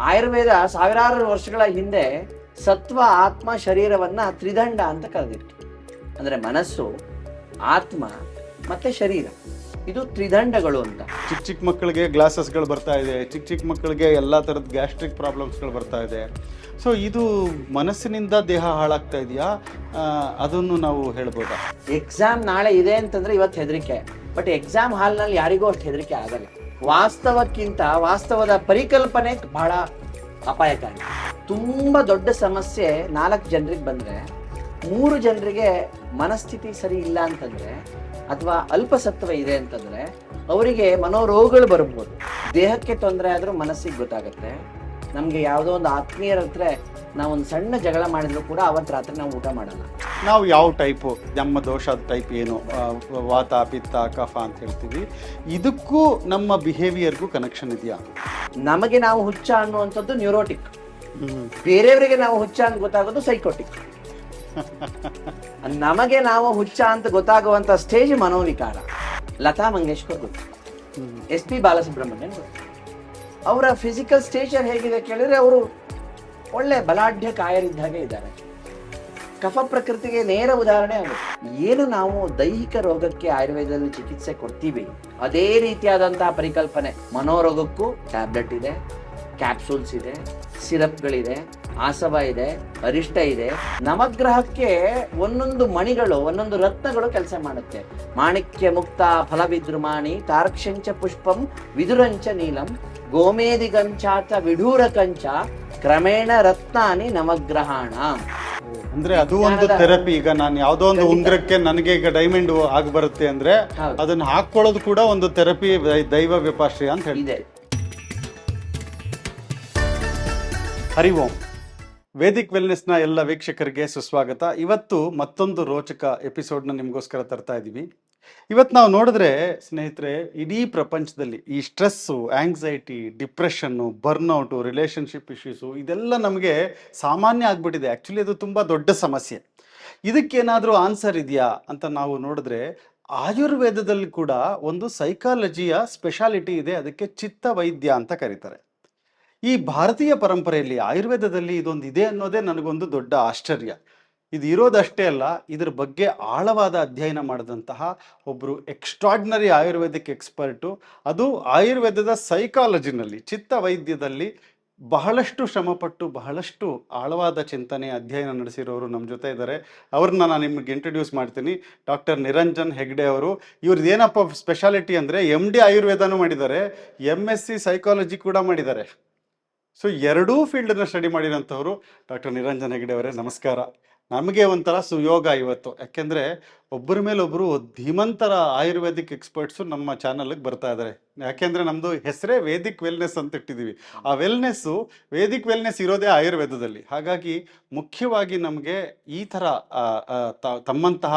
ಆಯುರ್ವೇದ ಸಾವಿರಾರು ವರ್ಷಗಳ ಹಿಂದೆ ಸತ್ವ ಆತ್ಮ ಶರೀರವನ್ನ ತ್ರಿದಂಡ ಅಂತ ಕರೆದಿತ್ತು. ಅಂದ್ರೆ ಮನಸ್ಸು, ಆತ್ಮ ಮತ್ತೆ ಶರೀರ, ಇದು ತ್ರಿದಂಡಗಳು ಅಂತ. ಚಿಕ್ಕ ಚಿಕ್ಕ ಮಕ್ಕಳಿಗೆ ಗ್ಲಾಸಸ್ಗಳು ಬರ್ತಾ ಇದೆ, ಚಿಕ್ಕ ಚಿಕ್ಕ ಮಕ್ಕಳಿಗೆ ಎಲ್ಲ ಥರದ ಗ್ಯಾಸ್ಟ್ರಿಕ್ ಪ್ರಾಬ್ಲಮ್ಸ್ಗಳು ಬರ್ತಾ ಇದೆ. ಸೊ ಇದು ಮನಸ್ಸಿನಿಂದ ದೇಹ ಹಾಳಾಗ್ತಾ ಇದೆಯಾ, ಅದನ್ನು ನಾವು ಹೇಳ್ಬೋದಾ? ಎಕ್ಸಾಮ್ ನಾಳೆ ಇದೆ ಅಂತಂದ್ರೆ ಇವತ್ತು ಹೆದರಿಕೆ, ಬಟ್ ಎಕ್ಸಾಮ್ ಹಾಲ್ನಲ್ಲಿ ಯಾರಿಗೂ ಅಷ್ಟು ಹೆದರಿಕೆ ಆಗಲ್ಲ. ವಾಸ್ತವಕ್ಕಿಂತ ವಾಸ್ತವದ ಪರಿಕಲ್ಪನೆ ಬಹಳ ಅಪಾಯಕಾರಿ. ತುಂಬಾ ದೊಡ್ಡ ಸಮಸ್ಯೆ 4 ಜನರಿಗೆ ಬಂದ್ರೆ 3 ಜನರಿಗೆ ಮನಸ್ಥಿತಿ ಸರಿ ಇಲ್ಲ ಅಂತಂದ್ರೆ ಅಥವಾ ಅಲ್ಪಸತ್ವ ಇದೆ ಅಂತಂದ್ರೆ ಅವರಿಗೆ ಮನೋರೋಗಗಳು ಬರ್ಬೋದು. ದೇಹಕ್ಕೆ ತೊಂದರೆ ಆದ್ರೂ ಮನಸ್ಸಿಗೆ ಗೊತ್ತಾಗುತ್ತೆ. ನಮ್ಗೆ ಯಾವುದೋ ಒಂದು ಆತ್ಮೀಯರ ಹತ್ರ ನಾವೊಂದು ಸಣ್ಣ ಜಗಳ ಮಾಡಿದ್ರು ಕೂಡ ಅವತ್ತು ರಾತ್ರಿ ನಾವು ಊಟ ಮಾಡಲ್ಲ. ನಾವು ಯಾವ ಟೈಪು, ನಮ್ಮ ದೋಷದ ಟೈಪ್ ಏನು, ವಾತ ಪಿತ್ತ ಕಫ ಅಂತ ಹೇಳ್ತೀವಿ, ಇದಕ್ಕೂ ನಮ್ಮ ಬಿಹೇವಿಯರ್ಗೂ ಕನೆಕ್ಷನ್ ಇದೆಯಾ? ನಮಗೆ ನಾವು ಹುಚ್ಚ ಅನ್ನುವಂಥದ್ದು ನ್ಯೂರೋಟಿಕ್, ಬೇರೆಯವರಿಗೆ ನಾವು ಹುಚ್ಚ ಅಂತ ಗೊತ್ತಾಗೋದು ಸೈಕೋಟಿಕ್. ನಮಗೆ ನಾವು ಹುಚ್ಚ ಅಂತ ಗೊತ್ತಾಗುವಂತ ಸ್ಟೇಜ್ ಮನೋವಿಕಾರ. ಲತಾ ಮಂಗೇಶ್ಕರ್ ಗೊತ್ತು, SP ಬಾಲಸುಬ್ರಹ್ಮಣ್ಯನ್ ಗೊತ್ತು. ಅವರ ಫಿಸಿಕಲ್ ಸ್ಟೇಚರ್ ಹೇಗಿದೆ ಕೇಳಿದ್ರೆ ಅವರು ಒಳ್ಳೆ ಬಲಾಢ್ಯ ಕಾಯರಿದ್ದಾಗೆ ಇದ್ದಾರೆ. ಕಫ ಪ್ರಕೃತಿಗೆ ನೇರ ಉದಾಹರಣೆ ಆಗುತ್ತೆ. ಏನು ನಾವು ದೈಹಿಕ ರೋಗಕ್ಕೆ ಆಯುರ್ವೇದದಲ್ಲಿ ಚಿಕಿತ್ಸೆ ಕೊಡ್ತೀವಿ, ಅದೇ ರೀತಿಯಾದಂತಹ ಪರಿಕಲ್ಪನೆ ಮನೋರೋಗಕ್ಕೂ ಟ್ಯಾಬ್ಲೆಟ್ ಇದೆ, ಕ್ಯಾಪ್ಸೂಲ್ಸ್ ಇದೆ, ಸಿರಪ್ಗಳಿದೆ, ಆಸವ ಇದೆ, ಅರಿಷ್ಟ ಇದೆ. ನವಗ್ರಹಕ್ಕೆ ಒಂದೊಂದು ಮಣಿಗಳು, ಒಂದೊಂದು ರತ್ನಗಳು ಕೆಲಸ ಮಾಡುತ್ತೆ. ಮಾಣಿಕ್ಯ ಮುಕ್ತ ಫಲವಿದ್ರುಮಾಣಿ ತಾರಕ್ಷಂಚ ಪುಷ್ಪಂ ವಿದುರಂಚ ನೀಲಂ ಗೋಮೇದಿಗಂಚಾತ ವಿಢೂರಕಂಚ ಕ್ರಮೇಣ ರತ್ನಾನಿ ನವಗ್ರಹಾಣ. ಅಂದ್ರೆ ಅದು ಒಂದು ಥೆರಪಿ. ಈಗ ನಾನು ಯಾವ್ದೋ ಒಂದು ಉಂಗ್ರಕ್ಕೆ ನನಗೆ ಈಗ ಡೈಮಂಡ್ ಆಗಿ ಬರುತ್ತೆ ಅಂದ್ರೆ ಅದನ್ನ ಹಾಕೊಳ್ಳೋದು ಕೂಡ ಒಂದು ಥೆರಪಿ, ದೈವ ವ್ಯಪಾಶ್ರಯ ಅಂತ ಹೇಳಿದೆ. ಹರಿ ಓಂ. ವೇದಿಕ್ ವೆಲ್ನೆಸ್ನ ಎಲ್ಲ ವೀಕ್ಷಕರಿಗೆ ಸುಸ್ವಾಗತ. ಇವತ್ತು ಮತ್ತೊಂದು ರೋಚಕ ಎಪಿಸೋಡ್ನ ನಿಮಗೋಸ್ಕರ ತರ್ತಾ ಇದ್ದೀವಿ. ಇವತ್ತು ನಾವು ನೋಡಿದ್ರೆ ಸ್ನೇಹಿತರೆ, ಇಡೀ ಪ್ರಪಂಚದಲ್ಲಿ ಈ stress, anxiety, depression, burnout, relationship issues ಇದೆಲ್ಲ ನಮಗೆ ಸಾಮಾನ್ಯ ಆಗ್ಬಿಟ್ಟಿದೆ. ಆ್ಯಕ್ಚುಲಿ ಅದು ತುಂಬ ದೊಡ್ಡ ಸಮಸ್ಯೆ. ಇದಕ್ಕೇನಾದರೂ ಆನ್ಸರ್ ಇದೆಯಾ ಅಂತ ನಾವು ನೋಡಿದ್ರೆ ಆಯುರ್ವೇದದಲ್ಲಿ ಕೂಡ ಒಂದು ಸೈಕಾಲಜಿಯ ಸ್ಪೆಷಾಲಿಟಿ ಇದೆ. ಅದಕ್ಕೆ ಚಿತ್ತ ವೈದ್ಯ ಅಂತ ಕರೀತಾರೆ. ಈ ಭಾರತೀಯ ಪರಂಪರೆಯಲ್ಲಿ ಆಯುರ್ವೇದದಲ್ಲಿ ಇದೊಂದು ಇದೆ ಅನ್ನೋದೇ ನನಗೊಂದು ದೊಡ್ಡ ಆಶ್ಚರ್ಯ. ಇದು ಇರೋದಷ್ಟೇ ಅಲ್ಲ, ಇದರ ಬಗ್ಗೆ ಆಳವಾದ ಅಧ್ಯಯನ ಮಾಡಿದಂತಹ ಒಬ್ಬರು ಎಕ್ಸ್ಟ್ರಾರ್ಡಿನರಿ ಆಯುರ್ವೇದಿಕ್ ಎಕ್ಸ್ಪರ್ಟು, ಅದು ಆಯುರ್ವೇದದ ಸೈಕಾಲಜಿನಲ್ಲಿ, ಚಿತ್ತ ವೈದ್ಯದಲ್ಲಿ ಬಹಳಷ್ಟು ಶ್ರಮಪಟ್ಟು ಬಹಳಷ್ಟು ಆಳವಾದ ಚಿಂತನೆ ಅಧ್ಯಯನ ನಡೆಸಿರೋರು ನಮ್ಮ ಜೊತೆ ಇದ್ದಾರೆ. ಅವ್ರನ್ನ ನಾನು ನಿಮಗೆ ಇಂಟ್ರೊಡ್ಯೂಸ್ ಮಾಡ್ತೀನಿ. ಡಾಕ್ಟರ್ ನಿರಂಜನ್ ಹೆಗ್ಡೆ ಅವರು. ಇವ್ರದ್ದು ಏನಪ್ಪ ಸ್ಪೆಷಾಲಿಟಿ ಅಂದರೆ MD ಆಯುರ್ವೇದನೂ ಮಾಡಿದ್ದಾರೆ, MSc ಸೈಕಾಲಜಿ ಕೂಡ ಮಾಡಿದ್ದಾರೆ. ಸೊ ಎರಡೂ ಫೀಲ್ಡನ್ನ ಸ್ಟಡಿ ಮಾಡಿರೋಂಥವ್ರು ಡಾಕ್ಟರ್ ನಿರಂಜನ್ ಹೆಗ್ಡೆ ಅವರೇ, ನಮಸ್ಕಾರ. ನಮಗೆ ಒಂಥರ ಸುಯೋಗ ಇವತ್ತು, ಯಾಕೆಂದರೆ ಒಬ್ಬರ ಮೇಲೊಬ್ಬರು ಧೀಮಂತರ ಆಯುರ್ವೇದಿಕ್ ಎಕ್ಸ್ಪರ್ಟ್ಸು ನಮ್ಮ ಚಾನಲ್ಗೆ ಬರ್ತಾ ಇದ್ದಾರೆ. ಯಾಕೆಂದರೆ ನಮ್ಮದು ಹೆಸರೇ ವೇದಿಕ್ ವೆಲ್ನೆಸ್ ಅಂತ ಇಟ್ಟಿದ್ದೀವಿ. ಆ ವೆಲ್ನೆಸ್ಸು, ವೇದಿಕ್ ವೆಲ್ನೆಸ್ ಇರೋದೇ ಆಯುರ್ವೇದದಲ್ಲಿ. ಹಾಗಾಗಿ ಮುಖ್ಯವಾಗಿ ನಮಗೆ ಈ ಥರ ತಮ್ಮಂತಹ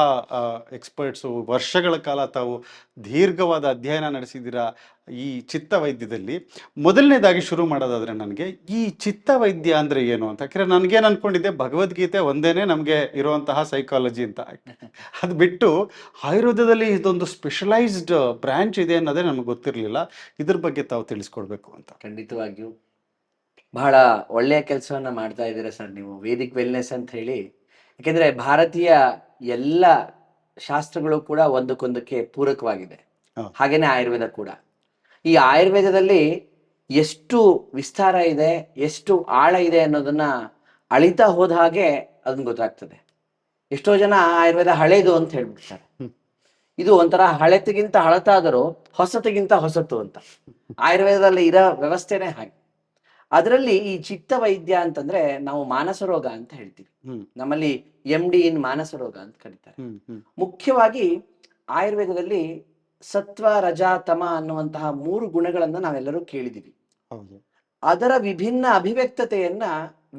ಎಕ್ಸ್ಪರ್ಟ್ಸು ವರ್ಷಗಳ ಕಾಲ ತಾವು ದೀರ್ಘವಾದ ಅಧ್ಯಯನ ನಡೆಸಿದ್ದೀರಾ ಈ ಚಿತ್ತ ವೈದ್ಯದಲ್ಲಿ. ಮೊದಲನೇದಾಗಿ ಶುರು ಮಾಡೋದಾದರೆ ನನಗೆ ಈ ಚಿತ್ತ ವೈದ್ಯ ಅಂದರೆ ಏನು ಅಂತ. ಯಾಕೆಂದರೆ ನನಗೇನು ಅಂದ್ಕೊಂಡಿದ್ದೆ, ಭಗವದ್ಗೀತೆ ಒಂದೇನೆ ನಮಗೆ ಇರುವಂತಹ ಸೈಕಾಲಜಿ ಅಂತ. ಅದು ಬಿಟ್ಟು ಆಯುರ್ವೇದದಲ್ಲಿ ಇದೊಂದು ಸ್ಪೆಷಲೈಸ್ಡ್ ಬ್ರ್ಯಾಂಚ್ ಇದೆ ಅನ್ನೋದೇ ನಮಗೆ ಗೊತ್ತಿರಲಿಲ್ಲ. ಇದ್ರ ಬಗ್ಗೆ ತಾವು ತಿಳಿಸ್ಕೊಡ್ಬೇಕು ಅಂತ. ಖಂಡಿತವಾಗಿಯೂ ಬಹಳ ಒಳ್ಳೆಯ ಕೆಲಸವನ್ನ ಮಾಡ್ತಾ ಇದ್ದೀರಾ ಸರ್ ನೀವು, ವೇದಿಕ್ ವೆಲ್ನೆಸ್ ಅಂತ ಹೇಳಿ. ಯಾಕೆಂದ್ರೆ ಭಾರತೀಯ ಎಲ್ಲ ಶಾಸ್ತ್ರಗಳು ಕೂಡ ಒಂದಕ್ಕೊಂದಕ್ಕೆ ಪೂರಕವಾಗಿದೆ, ಹಾಗೇನೆ ಆಯುರ್ವೇದ ಕೂಡ. ಈ ಆಯುರ್ವೇದದಲ್ಲಿ ಎಷ್ಟು ವಿಸ್ತಾರ ಇದೆ, ಎಷ್ಟು ಆಳ ಇದೆ ಅನ್ನೋದನ್ನ ಅಳಿತಾ ಹೋದ ಹಾಗೆ ಅದನ್ನ ಗೊತ್ತಾಗ್ತದೆ. ಎಷ್ಟೋ ಜನ ಆಯುರ್ವೇದ ಹಳೇದು ಅಂತ ಹೇಳ್ಬಿಡ್ತಾರೆ. ಇದು ಒಂಥರ ಹಳೆತಿಗಿಂತ ಹಳತಾದರೂ ಹೊಸತಿಗಿಂತ ಹೊಸತು ಅಂತ. ಆಯುರ್ವೇದದಲ್ಲಿ ಇರೋ ವ್ಯವಸ್ಥೆನೇ ಹಾಗೆ. ಅದರಲ್ಲಿ ಈ ಚಿತ್ತ ವೈದ್ಯ ಅಂತಂದ್ರೆ ನಾವು ಮಾನಸ ರೋಗ ಅಂತ ಹೇಳ್ತೀವಿ. ನಮ್ಮಲ್ಲಿ MD ಇನ್ ಮಾನಸ ರೋಗ ಅಂತ ಕರೀತಾರೆ. ಮುಖ್ಯವಾಗಿ ಆಯುರ್ವೇದದಲ್ಲಿ ಸತ್ವ, ರಜ, ತಮ ಅನ್ನುವಂತಹ 3 ಗುಣಗಳನ್ನ ನಾವೆಲ್ಲರೂ ಕೇಳಿದೀವಿ. ಅದರ ವಿಭಿನ್ನ ಅಭಿವ್ಯಕ್ತತೆಯನ್ನ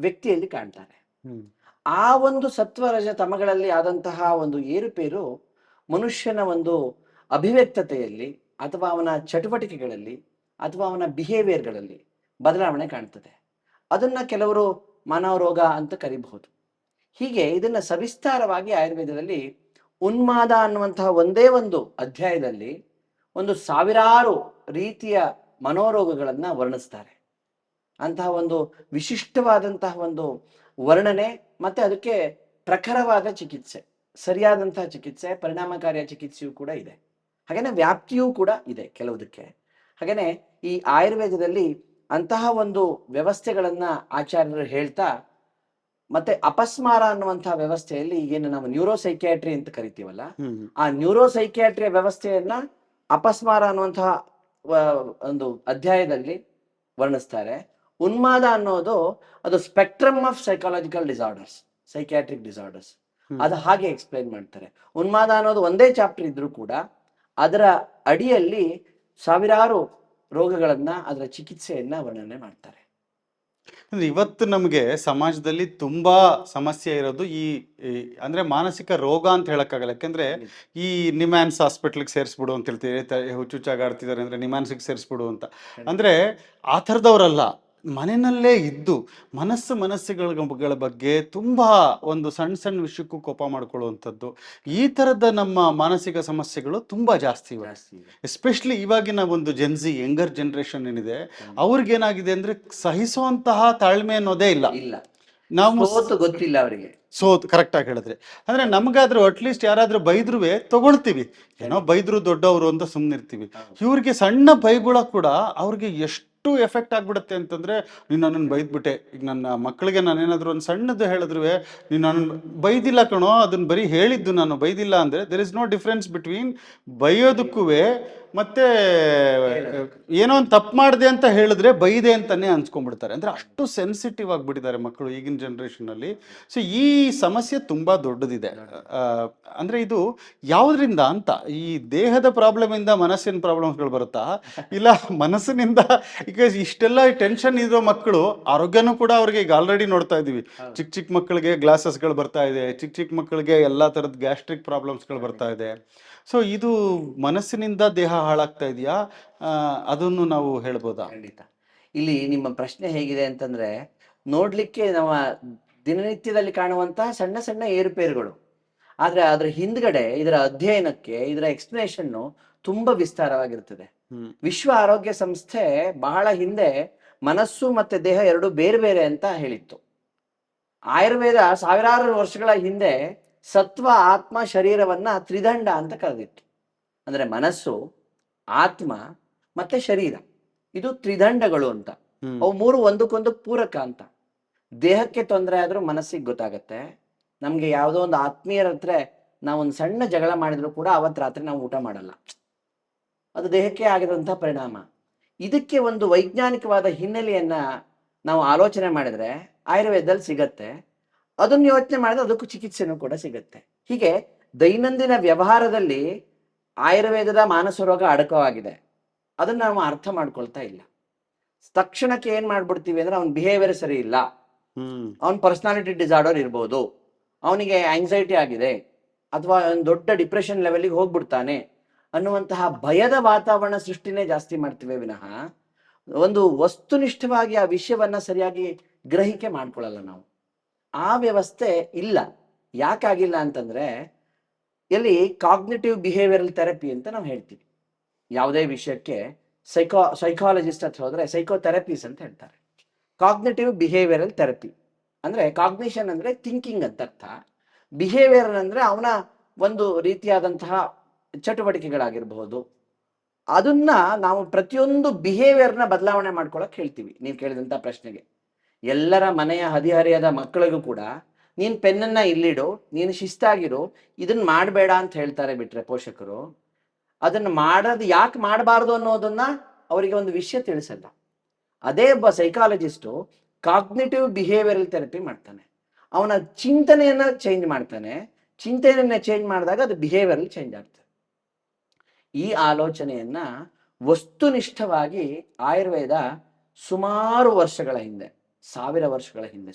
ವ್ಯಕ್ತಿಯಲ್ಲಿ ಕಾಣ್ತಾರೆ. ಆ ಒಂದು ಸತ್ವ, ರಜ, ತಮಗಳಲ್ಲಿ ಆದಂತಹ ಒಂದು ಏರುಪೇರು ಮನುಷ್ಯನ ಒಂದು ಅಭಿವ್ಯಕ್ತತೆಯಲ್ಲಿ ಅಥವಾ ಅವನ ಚಟುವಟಿಕೆಗಳಲ್ಲಿ ಅಥವಾ ಅವನ ಬಿಹೇವಿಯರ್ಗಳಲ್ಲಿ ಬದಲಾವಣೆ ಕಾಣ್ತದೆ. ಅದನ್ನ ಕೆಲವರು ಮನೋರೋಗ ಅಂತ ಕರಿಬಹುದು. ಹೀಗೆ ಇದನ್ನ ಸವಿಸ್ತಾರವಾಗಿ ಆಯುರ್ವೇದದಲ್ಲಿ ಉನ್ಮಾದ ಅನ್ನುವಂತಹ ಒಂದೇ ಒಂದು ಅಧ್ಯಾಯದಲ್ಲಿ 1000 ರೀತಿಯ ಮನೋರೋಗಗಳನ್ನ ವರ್ಣಿಸ್ತಾರೆ. ಅಂತಹ ಒಂದು ವಿಶಿಷ್ಟವಾದಂತಹ ಒಂದು ವರ್ಣನೆ, ಮತ್ತೆ ಅದಕ್ಕೆ ಪ್ರಖರವಾದ ಚಿಕಿತ್ಸೆ, ಸರಿಯಾದಂತಹ ಚಿಕಿತ್ಸೆ, ಪರಿಣಾಮಕಾರಿಯ ಚಿಕಿತ್ಸೆಯೂ ಕೂಡ ಇದೆ. ಹಾಗೇನೆ ವ್ಯಾಪ್ತಿಯೂ ಕೂಡ ಇದೆ ಕೆಲವುದಕ್ಕೆ. ಹಾಗೇನೆ ಈ ಆಯುರ್ವೇದದಲ್ಲಿ ಅಂತಹ ಒಂದು ವ್ಯವಸ್ಥೆಗಳನ್ನ ಆಚಾರ್ಯರು ಹೇಳ್ತಾ, ಮತ್ತೆ ಅಪಸ್ಮಾರ ಅನ್ನುವಂತಹ ವ್ಯವಸ್ಥೆಯಲ್ಲಿ ಏನು ನಾವು ನ್ಯೂರೋಸೈಕ್ಯಾಟ್ರಿ ಅಂತ ಕರಿತೀವಲ್ಲ, ಆ ನ್ಯೂರೋಸೈಕ್ಯಾಟ್ರಿಯ ವ್ಯವಸ್ಥೆಯನ್ನ ಅಪಸ್ಮಾರ ಅನ್ನುವಂತಹ ಒಂದು ಅಧ್ಯಾಯದಲ್ಲಿ ವರ್ಣಿಸ್ತಾರೆ. ಉನ್ಮಾದ ಅನ್ನೋದು ಅದು spectrum of psychological disorders, psychiatric disorders, ಅದು ಹಾಗೆ ಎಕ್ಸ್ಪ್ಲೈನ್ ಮಾಡ್ತಾರೆ. ಉನ್ಮಾದ ಅನ್ನೋದು ಒಂದೇ ಚಾಪ್ಟರ್ ಇದ್ರೂ ಕೂಡ ಅದರ ಅಡಿಯಲ್ಲಿ ಸಾವಿರಾರು ರೋಗಗಳನ್ನ, ಅದರ ಚಿಕಿತ್ಸೆಯನ್ನ ವರ್ಣನೆ ಮಾಡ್ತಾರೆ. ಅಂದ್ರೆ ಇವತ್ತು ನಮಗೆ ಸಮಾಜದಲ್ಲಿ ತುಂಬಾ ಸಮಸ್ಯೆ ಇರೋದು ಅಂದ್ರೆ ಮಾನಸಿಕ ರೋಗ ಅಂತ ಹೇಳಕ್ಕಾಗಲ್ಲ. ಯಾಕಂದ್ರೆ ಈ ನಿಮ್ಯಾನ್ಸ್ ಹಾಸ್ಪಿಟ್ಲಿಗೆ ಸೇರಿಸ್ಬಿಡು ಅಂತ ಹೇಳ್ತೀವಿ, ಹುಚ್ಚುಚ್ಚಾಗಿ ಆಡ್ತಿದ್ದಾರೆ ಅಂದ್ರೆ ನಿಮ್ಯಾನ್ಸಿಗೆ ಸೇರಿಸ್ಬಿಡು ಅಂತ. ಅಂದ್ರೆ ಆ ಥರದವರಲ್ಲ, ಮನೆಯಲ್ಲೇ ಇದ್ದು ಮನಸ್ಸುಗಳ ಬಗ್ಗೆ ತುಂಬಾ ಒಂದು ಸಣ್ಣ ಸಣ್ಣ ವಿಷಯಕ್ಕೂ ಕೋಪ ಮಾಡ್ಕೊಳ್ಳುವಂಥದ್ದು, ಈ ಥರದ ನಮ್ಮ ಮಾನಸಿಕ ಸಮಸ್ಯೆಗಳು ತುಂಬಾ ಜಾಸ್ತಿ ಇವೆ. ಎಸ್ಪೆಷಲಿ ಇವಾಗಿನ ಒಂದು ಜೆನ್ಸಿ ಯಂಗರ್ ಜನರೇಷನ್ ಏನಿದೆ, ಅವ್ರಿಗೇನಾಗಿದೆ ಅಂದ್ರೆ ಸಹಿಸುವಂತಹ ತಾಳ್ಮೆ ಅನ್ನೋದೇ ಇಲ್ಲ. ನಾವು ಗೊತ್ತಿಲ್ಲ ಅವರಿಗೆ. ಕರೆಕ್ಟ್ ಆಗಿ ಹೇಳಿದ್ರೆ, ಅಂದ್ರೆ ನಮ್ಗಾದ್ರೂ ಅಟ್ಲೀಸ್ಟ್ ಯಾರಾದ್ರೂ ಬೈದ್ರೂ ತಗೊಳ್ತೀವಿ, ಏನೋ ಬೈದ್ರು ದೊಡ್ಡವರು ಅಂತ ಸುಮ್ಮನಿರ್ತೀವಿ. ಇವ್ರಿಗೆ ಸಣ್ಣ ಬೈಗುಳ ಕೂಡ ಅವ್ರಿಗೆ ಎಷ್ಟು ಎಫೆಕ್ಟ್ ಆಗ್ಬಿಡುತ್ತೆ ಅಂತಂದ್ರೆ, ನೀನು ನನ್ನನ್ನು ಬೈದ್ಬಿಟ್ಟೆ. ಈಗ ನನ್ನ ಮಕ್ಕಳಿಗೆ ನಾನೇನಾದ್ರು ಒಂದು ಸಣ್ಣದು ಹೇಳಿದ್ರು, ನೀನು ನನ್ನ ಬೈದಿಲ್ಲ ಕಣೋ, ಅದನ್ನ ಬರೀ ಹೇಳಿದ್ದು, ನಾನು ಬೈದಿಲ್ಲ ಅಂದ್ರೆ there is no difference between ಬೈಯೋದಕ್ಕೂ ಮತ್ತೆ ಏನೋ ಒಂದು ತಪ್ಪು ಮಾಡಿದೆ ಅಂತ ಹೇಳಿದ್ರೆ ಬೈದೆ ಅಂತಾನೆ ಅನ್ಸ್ಕೊಂಡ್ಬಿಡ್ತಾರೆ. ಅಂದ್ರೆ ಅಷ್ಟು ಸೆನ್ಸಿಟಿವ್ ಆಗಿಬಿಟ್ಟಿದ್ದಾರೆ ಮಕ್ಕಳು ಈಗಿನ ಜನರೇಷನ್ ಅಲ್ಲಿ. ಸೊ ಈ ಸಮಸ್ಯೆ ತುಂಬಾ ದೊಡ್ಡದಿದೆ. ಅಂದ್ರೆ ಇದು ಯಾವುದರಿಂದ ಅಂತ, ಈ ದೇಹದ ಪ್ರಾಬ್ಲಮ್ ಇಂದ ಮನಸ್ಸಿನ ಪ್ರಾಬ್ಲಮ್ಸ್ಗಳು ಬರುತ್ತಾ, ಇಲ್ಲ ಮನಸ್ಸಿನಿಂದ? ಈಗ ಇಷ್ಟೆಲ್ಲ ಟೆನ್ಷನ್ ಇರೋ ಮಕ್ಕಳು ಆರೋಗ್ಯನೂ ಕೂಡ ಅವ್ರಿಗೆ ಈಗ ಆಲ್ರೆಡಿ ನೋಡ್ತಾ ಇದೀವಿ. ಚಿಕ್ಕ ಮಕ್ಕಳಿಗೆ ಗ್ಲಾಸಸ್ಗಳು ಬರ್ತಾ ಇದೆ, ಚಿಕ್ಕ ಮಕ್ಕಳಿಗೆ ಎಲ್ಲಾ ತರದ ಗ್ಯಾಸ್ಟ್ರಿಕ್ ಪ್ರಾಬ್ಲಮ್ಸ್ಗಳು ಬರ್ತಾ ಇದೆ. ಸೊ ಇದು ಮನಸ್ಸಿನಿಂದ ದೇಹ ಹಾಳಾಗ್ತಾ ಇದೆಯಾ, ಅದನ್ನು ನಾವು ಹೇಳ್ಬೋದಾ? ಖಂಡಿತ. ಇಲ್ಲಿ ನಿಮ್ಮ ಪ್ರಶ್ನೆ ಹೇಗಿದೆ ಅಂತಂದ್ರೆ, ನೋಡ್ಲಿಕ್ಕೆ ನಮ್ಮ ದಿನನಿತ್ಯದಲ್ಲಿ ಕಾಣುವಂತಹ ಸಣ್ಣ ಸಣ್ಣ ಏರುಪೇರುಗಳು, ಆದ್ರೆ ಅದ್ರ ಹಿಂದ್ಗಡೆ ಇದರ ಅಧ್ಯಯನಕ್ಕೆ, ಇದರ ಎಕ್ಸ್ಪ್ಲನೇಷನ್ ತುಂಬಾ ವಿಸ್ತಾರವಾಗಿರ್ತದೆ. ವಿಶ್ವ ಆರೋಗ್ಯ ಸಂಸ್ಥೆ ಬಹಳ ಹಿಂದೆ ಮನಸ್ಸು ಮತ್ತೆ ದೇಹ ಎರಡು ಬೇರೆ ಬೇರೆ ಅಂತ ಹೇಳಿತ್ತು. ಆಯುರ್ವೇದ ಸಾವಿರಾರು ವರ್ಷಗಳ ಹಿಂದೆ ಸತ್ವ, ಆತ್ಮ, ಶರೀರವನ್ನ ತ್ರಿದಂಡ ಅಂತ ಕರೆದಿತ್ತು. ಅಂದ್ರೆ ಮನಸ್ಸು, ಆತ್ಮ ಮತ್ತೆ ಶರೀರ, ಇದು ತ್ರಿದಂಡಗಳು ಅಂತ. ಅವು ಮೂರು ಒಂದಕ್ಕೊಂದು ಪೂರಕ ಅಂತ. ದೇಹಕ್ಕೆ ತೊಂದರೆ ಆದ್ರೂ ಮನಸ್ಸಿಗೆ ಗೊತ್ತಾಗತ್ತೆ. ನಮ್ಗೆ ಯಾವುದೋ ಒಂದು ಆತ್ಮೀಯರ ಹತ್ರ ನಾವೊಂದು ಸಣ್ಣ ಜಗಳ ಮಾಡಿದ್ರು ಕೂಡ ಅವತ್ತು ರಾತ್ರಿ ನಾವು ಊಟ ಮಾಡಲ್ಲ, ಅದು ದೇಹಕ್ಕೆ ಆಗಿದಂತಹ ಪರಿಣಾಮ. ಇದಕ್ಕೆ ಒಂದು ವೈಜ್ಞಾನಿಕವಾದ ಹಿನ್ನೆಲೆಯನ್ನ ನಾವು ಆಲೋಚನೆ ಮಾಡಿದ್ರೆ ಆಯುರ್ವೇದದಲ್ಲಿ ಸಿಗತ್ತೆ. ಅದನ್ನು ಯೋಚನೆ ಮಾಡಿದ್ರೆ ಅದಕ್ಕೂ ಚಿಕಿತ್ಸೆನೂ ಕೂಡ ಸಿಗತ್ತೆ. ಹೀಗೆ ದೈನಂದಿನ ವ್ಯವಹಾರದಲ್ಲಿ ಆಯುರ್ವೇದದ ಮಾನಸ ರೋಗ ಅಡಕವಾಗಿದೆ. ಅದನ್ನ ನಾವು ಅರ್ಥ ಮಾಡ್ಕೊಳ್ತಾ ಇಲ್ಲ. ತಕ್ಷಣಕ್ಕೆ ಏನ್ ಮಾಡ್ಬಿಡ್ತೀವಿ ಅಂದ್ರೆ, ಅವ್ನ ಬಿಹೇವಿಯರ್ ಸರಿ ಇಲ್ಲ, ಅವನ್ ಪರ್ಸನಾಲಿಟಿ ಡಿಸಾರ್ಡರ್ ಇರ್ಬೋದು, ಅವನಿಗೆ ಆಂಗ್ಸೈಟಿ ಆಗಿದೆ, ಅಥವಾ ಒಂದು ದೊಡ್ಡ ಡಿಪ್ರೆಷನ್ ಲೆವೆಲ್ಗೆ ಹೋಗ್ಬಿಡ್ತಾನೆ ಅನ್ನುವಂತಹ ಭಯದ ವಾತಾವರಣ ಸೃಷ್ಟಿನೇ ಜಾಸ್ತಿ ಮಾಡ್ತೀವಿ ವಿನಃ ಒಂದು ವಸ್ತುನಿಷ್ಠವಾಗಿ ಆ ವಿಷಯವನ್ನ ಸರಿಯಾಗಿ ಗ್ರಹಿಕೆ ಮಾಡ್ಕೊಳ್ಳಲ್ಲ ನಾವು. ಆ ವ್ಯವಸ್ಥೆ ಇಲ್ಲ. ಯಾಕಾಗಿಲ್ಲ ಅಂತಂದ್ರೆ, ಇಲ್ಲಿ ಕಾಗ್ನಿಟಿವ್ ಬಿಹೇವಿಯರಲ್ ಥೆರಪಿ ಅಂತ ನಾವು ಹೇಳ್ತೀವಿ. ಯಾವುದೇ ವಿಷಯಕ್ಕೆ ಸೈಕಾಲಜಿಸ್ಟ್ ಹತ್ರ ಹೋದ್ರೆ ಸೈಕೋಥೆರಪೀಸ್ ಅಂತ ಹೇಳ್ತಾರೆ. ಕಾಗ್ನಿಟಿವ್ ಬಿಹೇವಿಯರಲ್ ಥೆರಪಿ ಅಂದ್ರೆ, ಕಾಗ್ನಿಷನ್ ಅಂದ್ರೆ ಥಿಂಕಿಂಗ್ ಅಂತ ಅರ್ಥ, ಬಿಹೇವಿಯರ್ ಅಂದ್ರೆ ಅವನ ಒಂದು ರೀತಿಯಾದಂತಹ ಚಟುವಟಿಕೆಗಳಾಗಿರ್ಬಹುದು. ಅದನ್ನ ನಾವು ಪ್ರತಿಯೊಂದು ಬಿಹೇವಿಯರ್ನ ಬದಲಾವಣೆ ಮಾಡ್ಕೊಳಕ್ ಹೇಳ್ತೀವಿ. ನೀವು ಕೇಳಿದಂತ ಪ್ರಶ್ನೆಗೆ, ಎಲ್ಲರ ಮನೆಯ ಹದಿಹರೆಯದ ಮಕ್ಕಳಿಗೂ ಕೂಡ ನೀನ್ ಪೆನ್ನನ್ನ ಇಲ್ಲಿಡು, ನೀನು ಶಿಸ್ತಾಗಿರು, ಇದನ್ನ ಮಾಡಬೇಡ ಅಂತ ಹೇಳ್ತಾರೆ ಬಿಟ್ರೆ ಪೋಷಕರು ಅದನ್ನ ಮಾಡೋದು ಯಾಕೆ ಮಾಡಬಾರ್ದು ಅನ್ನೋದನ್ನ ಅವರಿಗೆ ಒಂದು ವಿಷಯ ತಿಳಿಸಲ್ಲ. ಅದೇ ಒಬ್ಬ ಸೈಕಾಲಜಿಸ್ಟು ಕಾಗ್ನಿಟಿವ್ ಬಿಹೇವಿಯರಲ್ ಥೆರಪಿ ಮಾಡ್ತಾನೆ. ಅವನ ಚಿಂತನೆಯನ್ನ ಚೇಂಜ್ ಮಾಡ್ತಾನೆ. ಚಿಂತನೆಯನ್ನ ಚೇಂಜ್ ಮಾಡಿದಾಗ ಅದು ಬಿಹೇವಿಯರಲ್ ಚೇಂಜ್ ಆಗ್ತದೆ. ಈ ಆಲೋಚನೆಯನ್ನ ವಸ್ತುನಿಷ್ಠವಾಗಿ ಆಯುರ್ವೇದ ಸುಮಾರು ವರ್ಷಗಳ ಹಿಂದೆ,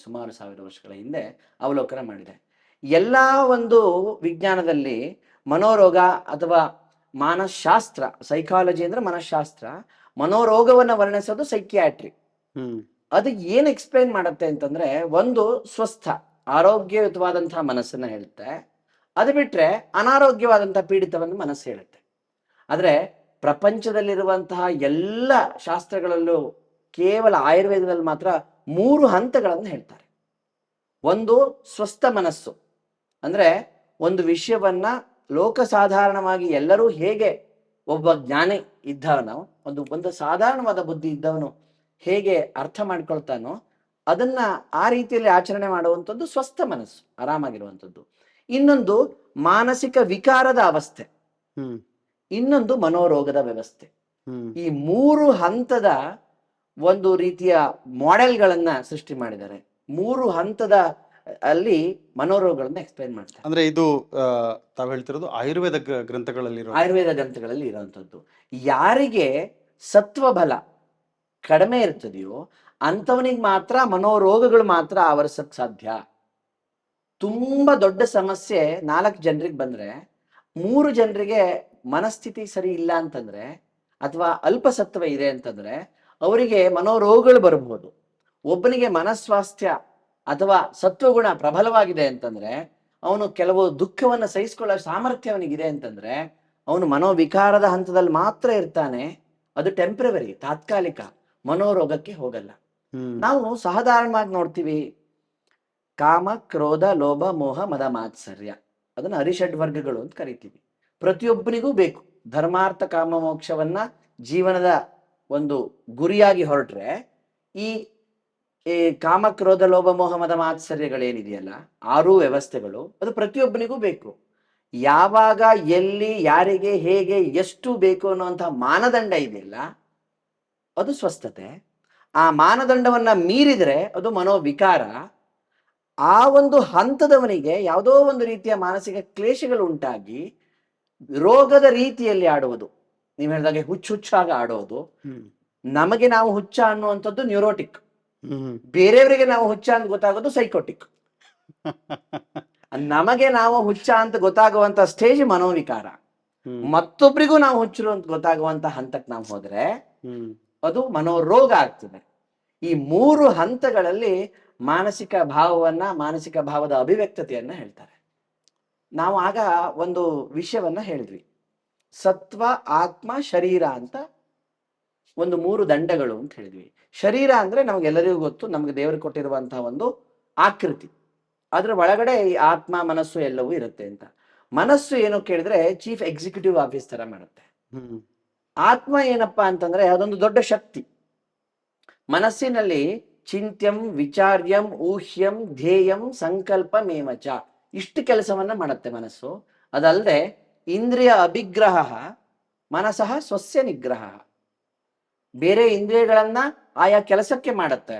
ಸುಮಾರು ಸಾವಿರ ವರ್ಷಗಳ ಹಿಂದೆ ಅವಲೋಕನ ಮಾಡಿದೆ. ಎಲ್ಲ ಒಂದು ವಿಜ್ಞಾನದಲ್ಲಿ ಮನೋರೋಗ ಅಥವಾ ಮಾನಶಾಸ್ತ್ರ, ಸೈಕಾಲಜಿ ಅಂದ್ರೆ ಮನಃಶಾಸ್ತ್ರ, ಮನೋರೋಗವನ್ನ ವರ್ಣಿಸೋದು ಸೈಕಿಯಾಟ್ರಿ. ಅದು ಏನ್ ಎಕ್ಸ್ಪ್ಲೈನ್ ಮಾಡುತ್ತೆ ಅಂತಂದ್ರೆ, ಒಂದು ಸ್ವಸ್ಥ ಆರೋಗ್ಯಯುತವಾದಂತಹ ಮನಸ್ಸನ್ನ ಹೇಳುತ್ತೆ. ಅದು ಬಿಟ್ರೆ ಅನಾರೋಗ್ಯವಾದಂತಹ ಪೀಡಿತವನ್ನು ಮನಸ್ಸು ಹೇಳುತ್ತೆ. ಆದ್ರೆ ಪ್ರಪಂಚದಲ್ಲಿರುವಂತಹ ಎಲ್ಲ ಶಾಸ್ತ್ರಗಳಲ್ಲೂ ಕೇವಲ ಆಯುರ್ವೇದದಲ್ಲಿ ಮಾತ್ರ 3 ಹಂತಗಳನ್ನು ಹೇಳ್ತಾರೆ. ಒಂದು ಸ್ವಸ್ಥ ಮನಸ್ಸು, ಅಂದ್ರೆ ಒಂದು ವಿಷಯವನ್ನ ಲೋಕ ಸಾಧಾರಣವಾಗಿ ಎಲ್ಲರೂ ಹೇಗೆ ಒಬ್ಬ ಜ್ಞಾನಿ ಇದ್ದವನು, ಒಂದು ಸಾಧಾರಣವಾದ ಬುದ್ಧಿ ಇದ್ದವನು ಹೇಗೆ ಅರ್ಥ ಮಾಡ್ಕೊಳ್ತಾನೋ ಅದನ್ನ ಆ ರೀತಿಯಲ್ಲಿ ಆಚರಣೆ ಮಾಡುವಂಥದ್ದು ಸ್ವಸ್ಥ ಮನಸ್ಸು, ಆರಾಮಾಗಿರುವಂಥದ್ದು. ಇನ್ನೊಂದು ಮಾನಸಿಕ ವಿಕಾರದ ಅವಸ್ಥೆ, ಇನ್ನೊಂದು ಮನೋರೋಗದ ವ್ಯವಸ್ಥೆ. ಈ 3 ಹಂತದ ಒಂದು ರೀತಿಯ ಮಾಡೆಲ್ಗಳನ್ನ ಸೃಷ್ಟಿ ಮಾಡಿದ್ದಾರೆ. 3 ಹಂತದ ಅಲ್ಲಿ ಮನೋರೋಗಗಳನ್ನ ಎಕ್ಸ್ಪ್ಲೈನ್ ಮಾಡ್ತಾರೆ. ಅಂದ್ರೆ ಇದು ತಾವು ಹೇಳ್ತಿರೋದು ಆಯುರ್ವೇದ ಗ್ರಂಥಗಳಲ್ಲಿ ಇರುವಂತದ್ದು. ಯಾರಿಗೆ ಸತ್ವ ಬಲ ಕಡಿಮೆ ಇರ್ತದೆಯೋ ಅಂಥವನಿಗೆ ಮಾತ್ರ ಮನೋರೋಗಗಳು ಮಾತ್ರ ಆವರಿಸಕ್ ಸಾಧ್ಯ. ತುಂಬಾ ದೊಡ್ಡ ಸಮಸ್ಯೆ 4 ಜನರಿಗೆ ಬಂದ್ರೆ 3 ಜನರಿಗೆ ಮನಸ್ಥಿತಿ ಸರಿ ಇಲ್ಲ ಅಂತಂದ್ರೆ ಅಥವಾ ಅಲ್ಪಸತ್ವ ಇದೆ ಅಂತಂದ್ರೆ ಅವರಿಗೆ ಮನೋರೋಗಗಳು ಬರಬಹುದು. ಒಬ್ಬನಿಗೆ ಮನಸ್ವಾಸ್ಥ್ಯ ಅಥವಾ ಸತ್ವಗುಣ ಪ್ರಬಲವಾಗಿದೆ ಅಂತಂದ್ರೆ, ಅವನು ಕೆಲವು ದುಃಖವನ್ನ ಸಹಿಸಿಕೊಳ್ಳೋ ಸಾಮರ್ಥ್ಯ ಅವನಿಗಿದೆ ಅಂತಂದ್ರೆ ಅವನು ಮನೋವಿಕಾರದ ಹಂತದಲ್ಲಿ ಮಾತ್ರ ಇರ್ತಾನೆ. ಅದು ಟೆಂಪ್ರವರಿ, ತಾತ್ಕಾಲಿಕ, ಮನೋರೋಗಕ್ಕೆ ಹೋಗಲ್ಲ. ನಾವು ಸಾಧಾರಣವಾಗಿ ನೋಡ್ತೀವಿ, ಕಾಮ, ಕ್ರೋಧ, ಲೋಭ, ಮೋಹ, ಮದ, ಮಾತ್ಸರ್ಯ, ಅದನ್ನ ಅರಿಷಡ್ ವರ್ಗಗಳು ಅಂತ ಕರಿತೀವಿ. ಪ್ರತಿಯೊಬ್ಬನಿಗೂ ಬೇಕು. ಧರ್ಮಾರ್ಥ ಕಾಮ ಮೋಕ್ಷವನ್ನ ಜೀವನದ ಒಂದು ಗುರಿಯಾಗಿ ಹೊರಟ್ರೆ ಈ ಕಾಮ, ಕ್ರೋಧ, ಲೋಭ, ಮೋಹ, ಮದ, ಮಾತ್ಸರ್ಯಗಳೇನಿದೆಯಲ್ಲ 6 ವ್ಯವಸ್ಥೆಗಳು ಅದು ಪ್ರತಿಯೊಬ್ಬನಿಗೂ ಬೇಕು. ಯಾವಾಗ, ಎಲ್ಲಿ, ಯಾರಿಗೆ, ಹೇಗೆ, ಎಷ್ಟು ಬೇಕು ಅನ್ನುವಂತಹ ಮಾನದಂಡ ಇದೆಯಲ್ಲ ಅದು ಸ್ವಸ್ಥತೆ. ಆ ಮಾನದಂಡವನ್ನ ಮೀರಿದ್ರೆ ಅದು ಮನೋವಿಕಾರ. ಆ ಒಂದು ಹಂತದವನಿಗೆ ಯಾವುದೋ ಒಂದು ರೀತಿಯ ಮಾನಸಿಕ ಕ್ಲೇಶಗಳು ಉಂಟಾಗಿ ರೋಗದ ರೀತಿಯಲ್ಲಿ ಆಡುವುದು. ನೀವು ಹೇಳಿದಾಗೆ ಹುಚ್ಚಾಗಿ ಆಡೋದು. ನಮಗೆ ನಾವು ಹುಚ್ಚ ಅನ್ನುವಂಥದ್ದು ನ್ಯೂರೋಟಿಕ್, ಬೇರೆಯವರಿಗೆ ನಾವು ಹುಚ್ಚ ಅಂತ ಗೊತ್ತಾಗೋದು ಸೈಕೋಟಿಕ್. ನಮಗೆ ನಾವು ಹುಚ್ಚ ಅಂತ ಗೊತ್ತಾಗುವಂತ ಸ್ಟೇಜ್ ಮನೋವಿಕಾರ. ಮತ್ತೊಬ್ಬರಿಗೂ ನಾವು ಹುಚ್ಚರು ಅಂತ ಗೊತ್ತಾಗುವಂತ ಹಂತಕ್ಕೆ ನಾವು ಹೋದ್ರೆ ಅದು ಮನೋರೋಗ ಆಗ್ತದೆ. ಈ 3 ಹಂತಗಳಲ್ಲಿ ಮಾನಸಿಕ ಭಾವವನ್ನ, ಮಾನಸಿಕ ಭಾವದ ಅಭಿವ್ಯಕ್ತತೆಯನ್ನ ಹೇಳ್ತಾರೆ. ನಾವು ಆಗ ಒಂದು ವಿಷಯವನ್ನ ಹೇಳಿದ್ವಿ, ಸತ್ವ, ಆತ್ಮ, ಶರೀರ ಅಂತ ಒಂದು 3 ದಂಡಗಳು ಅಂತ ಹೇಳಿದ್ವಿ. ಶರೀರ ಅಂದ್ರೆ ನಮಗೆಲ್ಲರಿಗೂ ಗೊತ್ತು, ನಮ್ಗೆ ದೇವರು ಕೊಟ್ಟಿರುವಂತಹ ಒಂದು ಆಕೃತಿ. ಅದ್ರ ಒಳಗಡೆ ಈ ಆತ್ಮ, ಮನಸ್ಸು ಎಲ್ಲವೂ ಇರುತ್ತೆ ಅಂತ. ಮನಸ್ಸು ಏನು ಕೇಳಿದ್ರೆ ಚೀಫ್ ಎಕ್ಸಿಕ್ಯೂಟಿವ್ ಆಫೀಸ್ ತರ ಮಾಡುತ್ತೆ. ಆತ್ಮ ಏನಪ್ಪಾ ಅಂತಂದ್ರೆ ಅದೊಂದು ದೊಡ್ಡ ಶಕ್ತಿ. ಮನಸ್ಸಿನಲ್ಲಿ ಚಿಂತ್ಯಂ, ವಿಚಾರ್ಯಂ, ಊಹ್ಯಂ, ಧ್ಯೇಯಂ, ಸಂಕಲ್ಪ ಮೇಮಚ, ಇಷ್ಟು ಕೆಲಸವನ್ನ ಮಾಡುತ್ತೆ ಮನಸ್ಸು. ಅದಲ್ಲದೆ ಇಂದ್ರಿಯ ಅಭಿಗ್ರಹ, ಮನಸಃ ಸ್ವಸ್ಯ ನಿಗ್ರಹ, ಬೇರೆ ಇಂದ್ರಿಯಗಳನ್ನ ಆಯಾ ಕೆಲಸಕ್ಕೆ ಮಾಡುತ್ತೆ.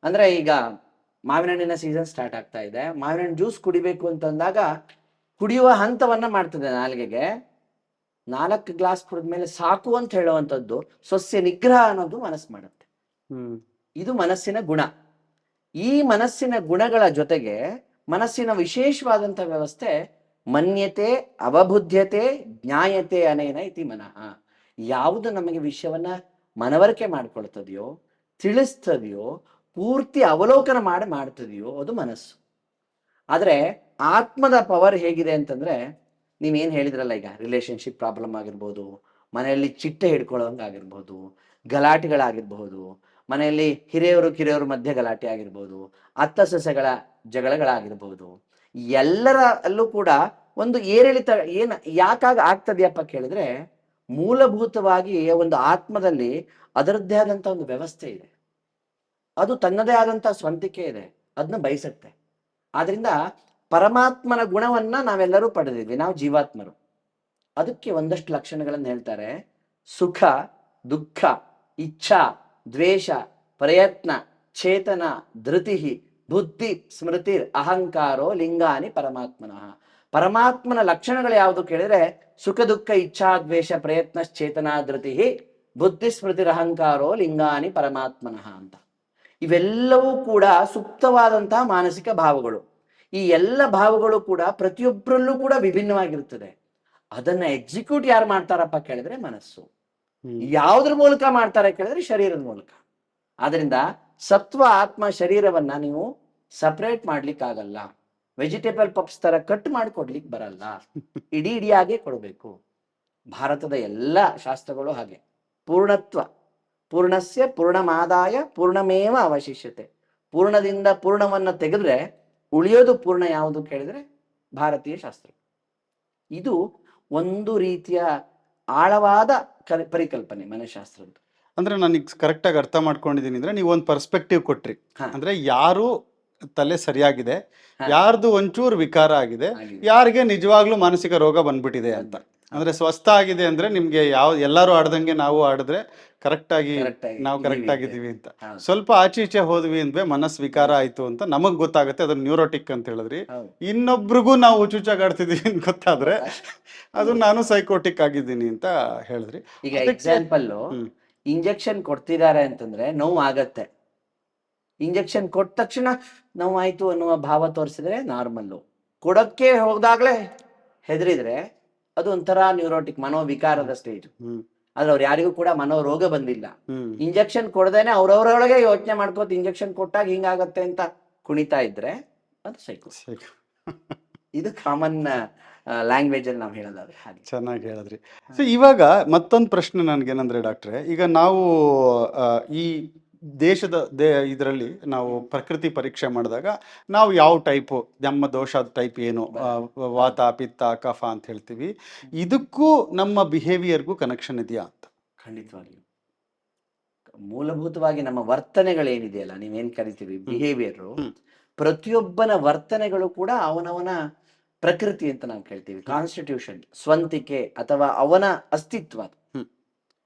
ಅಂದ್ರೆ ಈಗ ಮಾವಿನ ಹಣ್ಣಿನ ಸೀಸನ್ ಸ್ಟಾರ್ಟ್ ಆಗ್ತಾ ಇದೆ, ಮಾವಿನ ಹಣ್ಣು ಜ್ಯೂಸ್ ಕುಡಿಬೇಕು ಅಂತಂದಾಗ ಕುಡಿಯುವ ಹಂತವನ್ನ ಮಾಡ್ತದೆ. ನಾಲ್ಗೆಗೆ 4 ಗ್ಲಾಸ್ ಕುಡಿದ್ಮೇಲೆ ಸಾಕು ಅಂತ ಹೇಳುವಂಥದ್ದು ಸ್ವಸ್ಯ ನಿಗ್ರಹ ಅನ್ನೋದು ಮನಸ್ಸು ಮಾಡುತ್ತೆ. ಇದು ಮನಸ್ಸಿನ ಗುಣ. ಈ ಮನಸ್ಸಿನ ಗುಣಗಳ ಜೊತೆಗೆ ಮನಸ್ಸಿನ ವಿಶೇಷವಾದಂಥ ವ್ಯವಸ್ಥೆ ಮನ್ಯತೆ, ಅವಬುದ್ಧ್ಯತೆ, ಜ್ಞಾಯತೆ ಅನೇನ ಇತಿ ಮನಃ. ಯಾವುದು ನಮಗೆ ವಿಷಯವನ್ನ ಮನವರಿಕೆ ಮಾಡ್ಕೊಳ್ತದೆಯೋ, ತಿಳಿಸ್ತದೆಯೋ, ಪೂರ್ತಿ ಅವಲೋಕನ ಮಾಡ್ತದೆಯೋ ಅದು ಮನಸ್ಸು. ಆದ್ರೆ ಆತ್ಮದ ಪವರ್ ಹೇಗಿದೆ ಅಂತಂದ್ರೆ, ನೀವೇನ್ ಹೇಳಿದ್ರಲ್ಲ, ಈಗ ರಿಲೇಶನ್ಶಿಪ್ ಪ್ರಾಬ್ಲಮ್ ಆಗಿರ್ಬೋದು, ಮನೆಯಲ್ಲಿ ಚಿಟ್ಟೆ ಹಿಡ್ಕೊಳ್ಳೋಂಗಾಗಿರ್ಬೋದು, ಗಲಾಟೆಗಳಾಗಿರ್ಬಹುದು, ಮನೆಯಲ್ಲಿ ಹಿರಿಯವರು ಕಿರಿಯವರು ಮಧ್ಯೆ ಗಲಾಟೆ ಆಗಿರ್ಬೋದು, ಅತ್ತ ಸೊಸೆಗಳ ಜಗಳಗಳಾಗಿರ್ಬೋದು, ಎಲ್ಲರಲ್ಲೂ ಕೂಡ ಒಂದು ಏರಿಳಿತ ಯಾಕಾಗ ಆಗ್ತದೆಯಪ್ಪ ಕೇಳಿದ್ರೆ, ಮೂಲಭೂತವಾಗಿ ಒಂದು ಆತ್ಮದಲ್ಲಿ ಅದರದ್ದೇ ಆದಂತ ಒಂದು ವ್ಯವಸ್ಥೆ ಇದೆ. ಅದು ತನ್ನದೇ ಆದಂತ ಸ್ವಂತಿಕೆ ಇದೆ, ಅದನ್ನ ಬಯಸುತ್ತೆ. ಆದ್ರಿಂದ ಪರಮಾತ್ಮನ ಗುಣವನ್ನ ನಾವೆಲ್ಲರೂ ಪಡೆದಿದ್ವಿ, ನಾವು ಜೀವಾತ್ಮರು. ಅದಕ್ಕೆ ಒಂದಷ್ಟು ಲಕ್ಷಣಗಳನ್ನು ಹೇಳ್ತಾರೆ. ಸುಖ, ದುಃಖ, ಇಚ್ಛಾ, ದ್ವೇಷ, ಪ್ರಯತ್ನ, ಚೇತನ, ಧೃತಿ, ಬುದ್ಧಿ, ಸ್ಮೃತಿ, ಅಹಂಕಾರೋ ಲಿಂಗಾನಿ ಪರಮಾತ್ಮನಃ. ಪರಮಾತ್ಮನ ಲಕ್ಷಣಗಳು ಯಾವುದು ಕೇಳಿದ್ರೆ ಸುಖ, ದುಃಖ, ಇಚ್ಛಾ, ದ್ವೇಷ, ಪ್ರಯತ್ನ, ಚೇತನ, ಧೃತಿ, ಬುದ್ಧಿ, ಸ್ಮೃತಿ, ಅಹಂಕಾರೋ ಲಿಂಗಾನಿ ಪರಮಾತ್ಮನಃ ಅಂತ. ಇವೆಲ್ಲವೂ ಕೂಡ ಸೂಕ್ತವಾದಂತಹ ಮಾನಸಿಕ ಭಾವಗಳು. ಈ ಎಲ್ಲ ಭಾವಗಳು ಕೂಡ ಪ್ರತಿಯೊಬ್ಬರಲ್ಲೂ ಕೂಡ ವಿಭಿನ್ನವಾಗಿರುತ್ತದೆ. ಅದನ್ನ ಎಕ್ಸಿಕ್ಯೂಟ್ ಯಾರು ಮಾಡ್ತಾರಪ್ಪ ಕೇಳಿದ್ರೆ ಮನಸ್ಸು. ಯಾವುದ್ರ ಮೂಲಕ ಮಾಡ್ತಾರೆ ಕೇಳಿದ್ರೆ ಶರೀರದ ಮೂಲಕ. ಆದ್ರಿಂದ ಸತ್ವ, ಆತ್ಮ, ಶರೀರವನ್ನ ನೀವು ಸಪರೇಟ್ ಮಾಡ್ಲಿಕ್ಕಾಗಲ್ಲ. ವೆಜಿಟೇಬಲ್ ಪಪ್ಸ್ ತರ ಕಟ್ ಮಾಡಿ ಕೊಡ್ಲಿಕ್ಕೆ ಬರಲ್ಲ, ಇಡಿಯಾಗೆ ಕೊಡಬೇಕು. ಭಾರತದ ಎಲ್ಲ ಶಾಸ್ತ್ರಗಳು ಹಾಗೆ. ಪೂರ್ಣತ್ವ, ಪೂರ್ಣಸ್ಯ ಪೂರ್ಣಮಾದಾಯ ಪೂರ್ಣಮೇವ ಅವಶಿಷ್ಯತೆ. ಪೂರ್ಣದಿಂದ ಪೂರ್ಣವನ್ನು ತೆಗೆದ್ರೆ ಉಳಿಯೋದು ಪೂರ್ಣ ಯಾವುದು ಕೇಳಿದ್ರೆ ಭಾರತೀಯ ಶಾಸ್ತ್ರ. ಇದು ಒಂದು ರೀತಿಯ ಆಳವಾದ ಪರಿಕಲ್ಪನೆ ಮನಃಶಾಸ್ತ್ರದ್ದು. ಅಂದ್ರೆ ನನಗೆ ಕರೆಕ್ಟಾಗಿ ಅರ್ಥ ಮಾಡ್ಕೊಂಡಿದ್ದೀನಿ ಅಂದ್ರೆ ನೀವು ಒಂದು ಪರ್ಸ್ಪೆಕ್ಟಿವ್ ಕೊಟ್ರಿ. ಹಾ. ಅಂದ್ರೆ ಯಾರು ತಲೆ ಸರಿಯಾಗಿದೆ, ಹಾ. ಯಾರ್ದು ಒಂಚೂರು ವಿಕಾರ ಆಗಿದೆ, ಆಗಿದೆ. ಯಾರಿಗೆ ನಿಜವಾಗ್ಲೂ ಮಾನಸಿಕ ರೋಗ ಬಂದ್ಬಿಟ್ಟಿದೆ ಅಂತ. ಅಂದ್ರೆ ಸ್ವಸ್ಥ ಆಗಿದೆ ಅಂದ್ರೆ ನಿಮ್ಗೆ ಎಲ್ಲರೂ ಆಡ್ದಂಗೆ ನಾವು ಆಡಿದ್ರೆ ಕರೆಕ್ಟಾಗಿ ನಾವು ಕರೆಕ್ಟ್ ಆಗಿದ್ದೀವಿ ಅಂತ. ಹೌದು. ಸ್ವಲ್ಪ ಆಚೆ ಈಚೆ ಹೋದ್ವಿ ಅಂದ್ರೆ ಮನಸ್ ವಿಕಾರ ಆಯ್ತು ಅಂತ ನಮಗ್ ಗೊತ್ತಾಗುತ್ತೆ, ಅದನ್ನ ನ್ಯೂರೋಟಿಕ್ ಅಂತ ಹೇಳಿದ್ರಿ. ಹೌದು. ಇನ್ನೊಬ್ರಿಗೂ ನಾವು ಹುಚ್ಚುಚ್ಚಾಗಾಡ್ತಿದೀವಿ ಅಂತ ಗೊತ್ತಾದ್ರೆ ಅದು ನಾನು ಸೈಕೋಟಿಕ್ ಆಗಿದ್ದೀನಿ ಅಂತ ಹೇಳಿದ್ರಿ. ಈಗ ಎಕ್ಸಾಂಪಲ್, ಇಂಜೆಕ್ಷನ್ ಕೊಡ್ತಿದ್ದಾರೆ ಅಂತಂದ್ರೆ ನೋವು ಆಗತ್ತೆ. ಇಂಜೆಕ್ಷನ್ ಕೊಟ್ಟ ತಕ್ಷಣ ನೋವಾಯ್ತು ಅನ್ನುವ ಭಾವ ತೋರಿಸಿದ್ರೆ ನಾರ್ಮಲ್ಲು. ಕೊಡಕ್ಕೆ ಹೋದಾಗ್ಲೇ ಹೆದರಿದ್ರೆ ಅದು ಒಂಥರ ನ್ಯೂರೋಟಿಕ್ ಮನೋವಿಕಾರದ ಸ್ಟೇಜ್. ಆದ್ರೆ ಅವ್ರು ಯಾರಿಗೂ ಕೂಡ ಮನೋರೋಗ ಬಂದಿಲ್ಲ. ಇಂಜೆಕ್ಷನ್ ಕೊಡದೇನೆ ಅವ್ರವ್ರೊಳಗೆ ಯೋಚನೆ ಮಾಡ್ಕೋತ ಇಂಜೆಕ್ಷನ್ ಕೊಟ್ಟಾಗ ಹಿಂಗಾಗತ್ತೆ ಅಂತ ಕುಣಿತಾ ಇದ್ರೆ ಅದು ಸೈಕೋ. ಇದು ಕಾಮನ್ ಲ್ಯಾಂಗ್ವೇಜ್ ಅಲ್ಲಿ ನಾವು ಹೇಳೋದಾದ್ರೆ ಹಾಗೆ. ಚೆನ್ನಾಗಿ ಹೇಳಿದ್ರಿ. ಸೊ ಇವಾಗ ಮತ್ತೊಂದು ಪ್ರಶ್ನೆ ನನ್ಗೇನಂದ್ರೆ ಡಾಕ್ಟ್ರೆ, ಈಗ ನಾವು ಈ ದೇಶದ ಇದರಲ್ಲಿ ನಾವು ಪ್ರಕೃತಿ ಪರೀಕ್ಷೆ ಮಾಡಿದಾಗ ನಾವು ಯಾವ ಟೈಪು, ನಮ್ಮ ದೋಷದ ಟೈಪ್ ಏನು, ವಾತ ಪಿತ್ತ ಕಫ ಅಂತ ಹೇಳ್ತೀವಿ. ಇದಕ್ಕೂ ನಮ್ಮ ಬಿಹೇವಿಯರ್ಗೂ ಕನೆಕ್ಷನ್ ಇದೆಯಾ ಅಂತ? ಖಂಡಿತವಾಗಿಯೂ. ಮೂಲಭೂತವಾಗಿ ನಮ್ಮ ವರ್ತನೆಗಳೇನಿದೆಯಲ್ಲ, ನೀವೇನ್ ಕರಿತೀವಿ ಬಿಹೇವಿಯರ್, ಪ್ರತಿಯೊಬ್ಬನ ವರ್ತನೆಗಳು ಕೂಡ ಅವನವನ ಪ್ರಕೃತಿ ಅಂತ ನಾವು ಕೇಳ್ತೀವಿ. ಕಾನ್ಸ್ಟಿಟ್ಯೂಷನ್, ಸ್ವಂತಿಕೆ ಅಥವಾ ಅವನ ಅಸ್ತಿತ್ವ.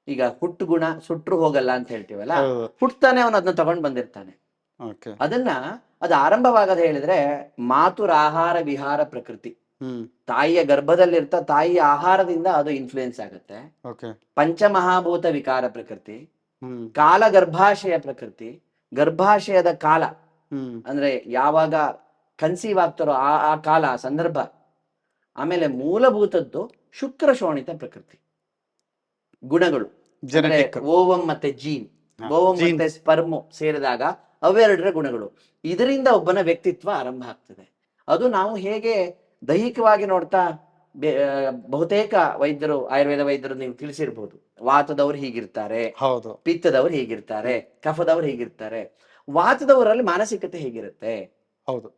ಈಗ ಹುಟ್ಟು ಗುಣ ಸುಟ್ರು ಹೋಗಲ್ಲ ಅಂತ ಹೇಳ್ತೀವಲ್ಲ, ಹುಟ್ತಾನೆ ಅವನು ಅದನ್ನ ತಗೊಂಡ್ ಬಂದಿರ್ತಾನೆ. ಅದನ್ನ ಅದು ಆರಂಭವಾಗದ ಹೇಳಿದ್ರೆ ಮಾತುರ ಆಹಾರ ವಿಹಾರ ಪ್ರಕೃತಿ. ತಾಯಿಯ ಗರ್ಭದಲ್ಲಿರ್ತ ತಾಯಿಯ ಆಹಾರದಿಂದ ಅದು ಇನ್ಫ್ಲೂಯೆನ್ಸ್ ಆಗುತ್ತೆ. ಪಂಚಮಹಾಭೂತ ವಿಕಾರ ಪ್ರಕೃತಿ, ಕಾಲ ಗರ್ಭಾಶಯ ಪ್ರಕೃತಿ, ಗರ್ಭಾಶಯದ ಕಾಲ ಅಂದ್ರೆ ಯಾವಾಗ ಕನ್ಸೀವ್ ಆಗ್ತಾರೋ ಆ ಕಾಲ ಸಂದರ್ಭ. ಆಮೇಲೆ ಮೂಲಭೂತದ್ದು ಶುಕ್ರ ಶೋಣಿತ ಪ್ರಕೃತಿ ಗುಣಗಳು, ಓವಂ ಮತ್ತೆ ಜೀನ್, ಓವಂ ಮತ್ತೆ ಸ್ಪರ್ಮು ಸೇರಿದಾಗ ಅವೆರಡರ ಗುಣಗಳು. ಇದರಿಂದ ಒಬ್ಬನ ವ್ಯಕ್ತಿತ್ವ ಆರಂಭ ಆಗ್ತದೆ. ಅದು ನಾವು ಹೇಗೆ ದೈಹಿಕವಾಗಿ ನೋಡ್ತಾ ಬಹುತೇಕ ವೈದ್ಯರು, ಆಯುರ್ವೇದ ವೈದ್ಯರು ನೀವು ತಿಳಿಸಿರ್ಬೋದು, ವಾತದವ್ರು ಹೀಗಿರ್ತಾರೆ, ಪಿತ್ತದವ್ರು ಹೀಗಿರ್ತಾರೆ, ಕಫದವ್ರು ಹೀಗಿರ್ತಾರೆ. ವಾತದವರಲ್ಲಿ ಮಾನಸಿಕತೆ ಹೇಗಿರುತ್ತೆ,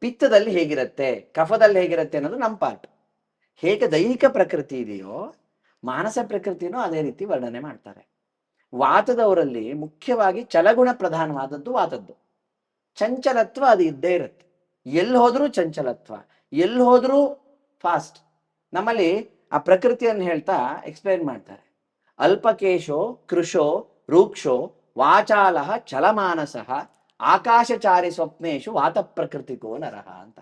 ಪಿತ್ತದಲ್ಲಿ ಹೇಗಿರುತ್ತೆ, ಕಫದಲ್ಲಿ ಹೇಗಿರುತ್ತೆ ಅನ್ನೋದು ನಮ್ಮ ಪಾರ್ಟ್. ಹೇಗೆ ದೈಹಿಕ ಪ್ರಕೃತಿ ಇದೆಯೋ ಮಾನಸ ಪ್ರಕೃತಿನೂ ಅದೇ ರೀತಿ ವರ್ಣನೆ ಮಾಡ್ತಾರೆ. ವಾತದವರಲ್ಲಿ ಮುಖ್ಯವಾಗಿ ಚಲಗುಣ ಪ್ರಧಾನವಾದದ್ದು ವಾತದ್ದು. ಚಂಚಲತ್ವ ಅದು ಇದ್ದೇ ಇರುತ್ತೆ. ಎಲ್ಲಿ ಹೋದ್ರೂ ಚಂಚಲತ್ವ, ಎಲ್ಲಿ ಹೋದ್ರೂ ಫಾಸ್ಟ್. ನಮ್ಮಲ್ಲಿ ಆ ಪ್ರಕೃತಿಯನ್ನು ಹೇಳ್ತಾ ಎಕ್ಸ್ಪ್ಲೈನ್ ಮಾಡ್ತಾರೆ. ಅಲ್ಪಕೇಶೋ ಕೃಶೋ ರೂಕ್ಷೋ ವಾಚಾಲಃ ಚಲಮಾನಸಃ ಆಕಾಶಚಾರಿ ಸ್ವಪ್ನೇಶು ವಾತ ಪ್ರಕೃತಿಕೋ ನರಹ ಅಂತ.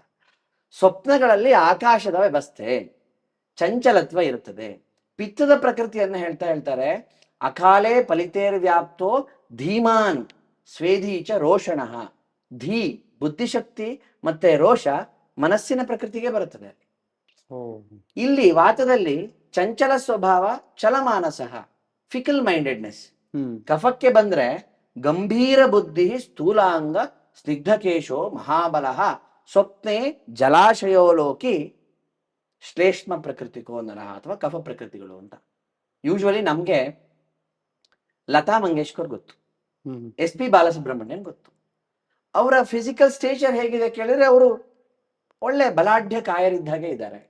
ಸ್ವಪ್ನಗಳಲ್ಲಿ ಆಕಾಶದ ವ್ಯವಸ್ಥೆ, ಚಂಚಲತ್ವ ಇರುತ್ತದೆ. ಪಿತ್ತದ ಪ್ರಕೃತಿಯನ್ನು ಹೇಳ್ತಾರೆ, ಅಕಾಲೇ ಫಲಿತೇರ್ ವ್ಯಾಪ್ತೋ ಧೀಮಾನ್ ಸ್ವೇದೀಚ ರೋಷಣಃ. ಧೀ ಬುದ್ಧಿಶಕ್ತಿ ಮತ್ತೆ ರೋಷ ಮನಸ್ಸಿನ ಪ್ರಕೃತಿಗೆ ಬರುತ್ತದೆ. ಇಲ್ಲಿ ವಾತದಲ್ಲಿ ಚಂಚಲ ಸ್ವಭಾವ, ಚಲಮಾನಸಃ, ಫಿಕಲ್ ಮೈಂಡೆಡ್ನೆಸ್. ಕಫಕ್ಕೆ ಬಂದ್ರೆ ಗಂಭೀರ ಬುದ್ಧಿ, ಸ್ಥೂಲಾಂಗ, ಸ್ನಿಗ್ಧಕೇಶೋ ಮಹಾಬಲಃ, ಸ್ವಪ್ನೆ ಜಲಾಶಯೋಲೋಕಿ ಶ್ಲೇಷ್ಮ ಪ್ರಕೃತಿಕೋ ನರಹ ಅಥವಾ ಕಫ ಪ್ರಕೃತಿಗಳು ಅಂತ. ಯೂಶುವಲಿ ನಮ್ಗೆ ಲತಾ ಮಂಗೇಶ್ಕರ್ ಗೊತ್ತು, SP ಬಾಲಸುಬ್ರಹ್ಮಣ್ಯನ್ ಗೊತ್ತು. ಅವರ ಫಿಸಿಕಲ್ ಸ್ಟೇಚರ್ ಹೇಗಿದೆ ಕೇಳಿದ್ರೆ ಅವರು ಒಳ್ಳೆ ಬಲಾಢ್ಯ ಕಾಯರಿದ್ದಾಗೆ ಇದ್ದಾರೆ.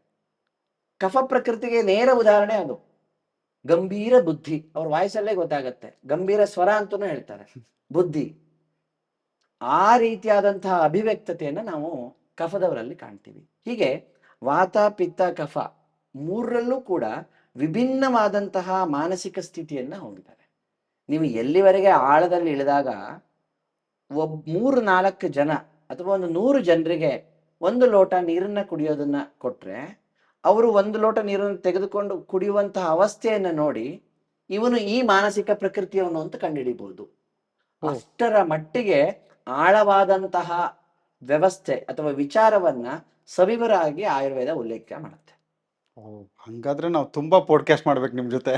ಕಫ ಪ್ರಕೃತಿಗೆ ನೇರ ಉದಾಹರಣೆ ಅದು. ಗಂಭೀರ ಬುದ್ಧಿ, ಅವ್ರ ವಾಯ್ಸಲ್ಲೇ ಗೊತ್ತಾಗತ್ತೆ. ಗಂಭೀರ ಸ್ವರ ಅಂತೂ ಹೇಳ್ತಾರೆ, ಬುದ್ಧಿ. ಆ ರೀತಿಯಾದಂತಹ ಅಭಿವ್ಯಕ್ತತೆಯನ್ನು ನಾವು ಕಫದವರಲ್ಲಿ ಕಾಣ್ತೀವಿ. ಹೀಗೆ ವಾತ ಪಿತ್ತ ಕಫ ಮೂರರಲ್ಲೂ ಕೂಡ ವಿಭಿನ್ನವಾದಂತಹ ಮಾನಸಿಕ ಸ್ಥಿತಿಯನ್ನ ಹೊಂದಿದ್ದಾರೆ. ನೀವು ಎಲ್ಲಿವರೆಗೆ ಆಳದಲ್ಲಿ ಇಳಿದಾಗ 3-4 ಜನ ಅಥವಾ 100 ಜನರಿಗೆ 1 ಲೋಟ ನೀರನ್ನ ಕುಡಿಯೋದನ್ನ ಕೊಟ್ರೆ ಅವರು 1 ಲೋಟ ನೀರನ್ನು ತೆಗೆದುಕೊಂಡು ಕುಡಿಯುವಂತಹ ಅವಸ್ಥೆಯನ್ನ ನೋಡಿ ಇವನು ಈ ಮಾನಸಿಕ ಪ್ರಕೃತಿಯವನು ಅಂತ ಕಂಡುಹಿಡಿಬಹುದು. ಅಷ್ಟರ ಮಟ್ಟಿಗೆ ಆಳವಾದಂತಹ ವ್ಯವಸ್ಥೆ ಅಥವಾ ವಿಚಾರವನ್ನ ಸವಿವರಾಗಿ ಆಯುರ್ವೇದ ಉಲ್ಲೇಖ ಮಾಡುತ್ತೆ. ಹಂಗಾದ್ರೆ ನಾವು ತುಂಬಾ ಪಾಡ್ಕಾಸ್ಟ್ ಮಾಡ್ಬೇಕು ನಿಮ್ ಜೊತೆ.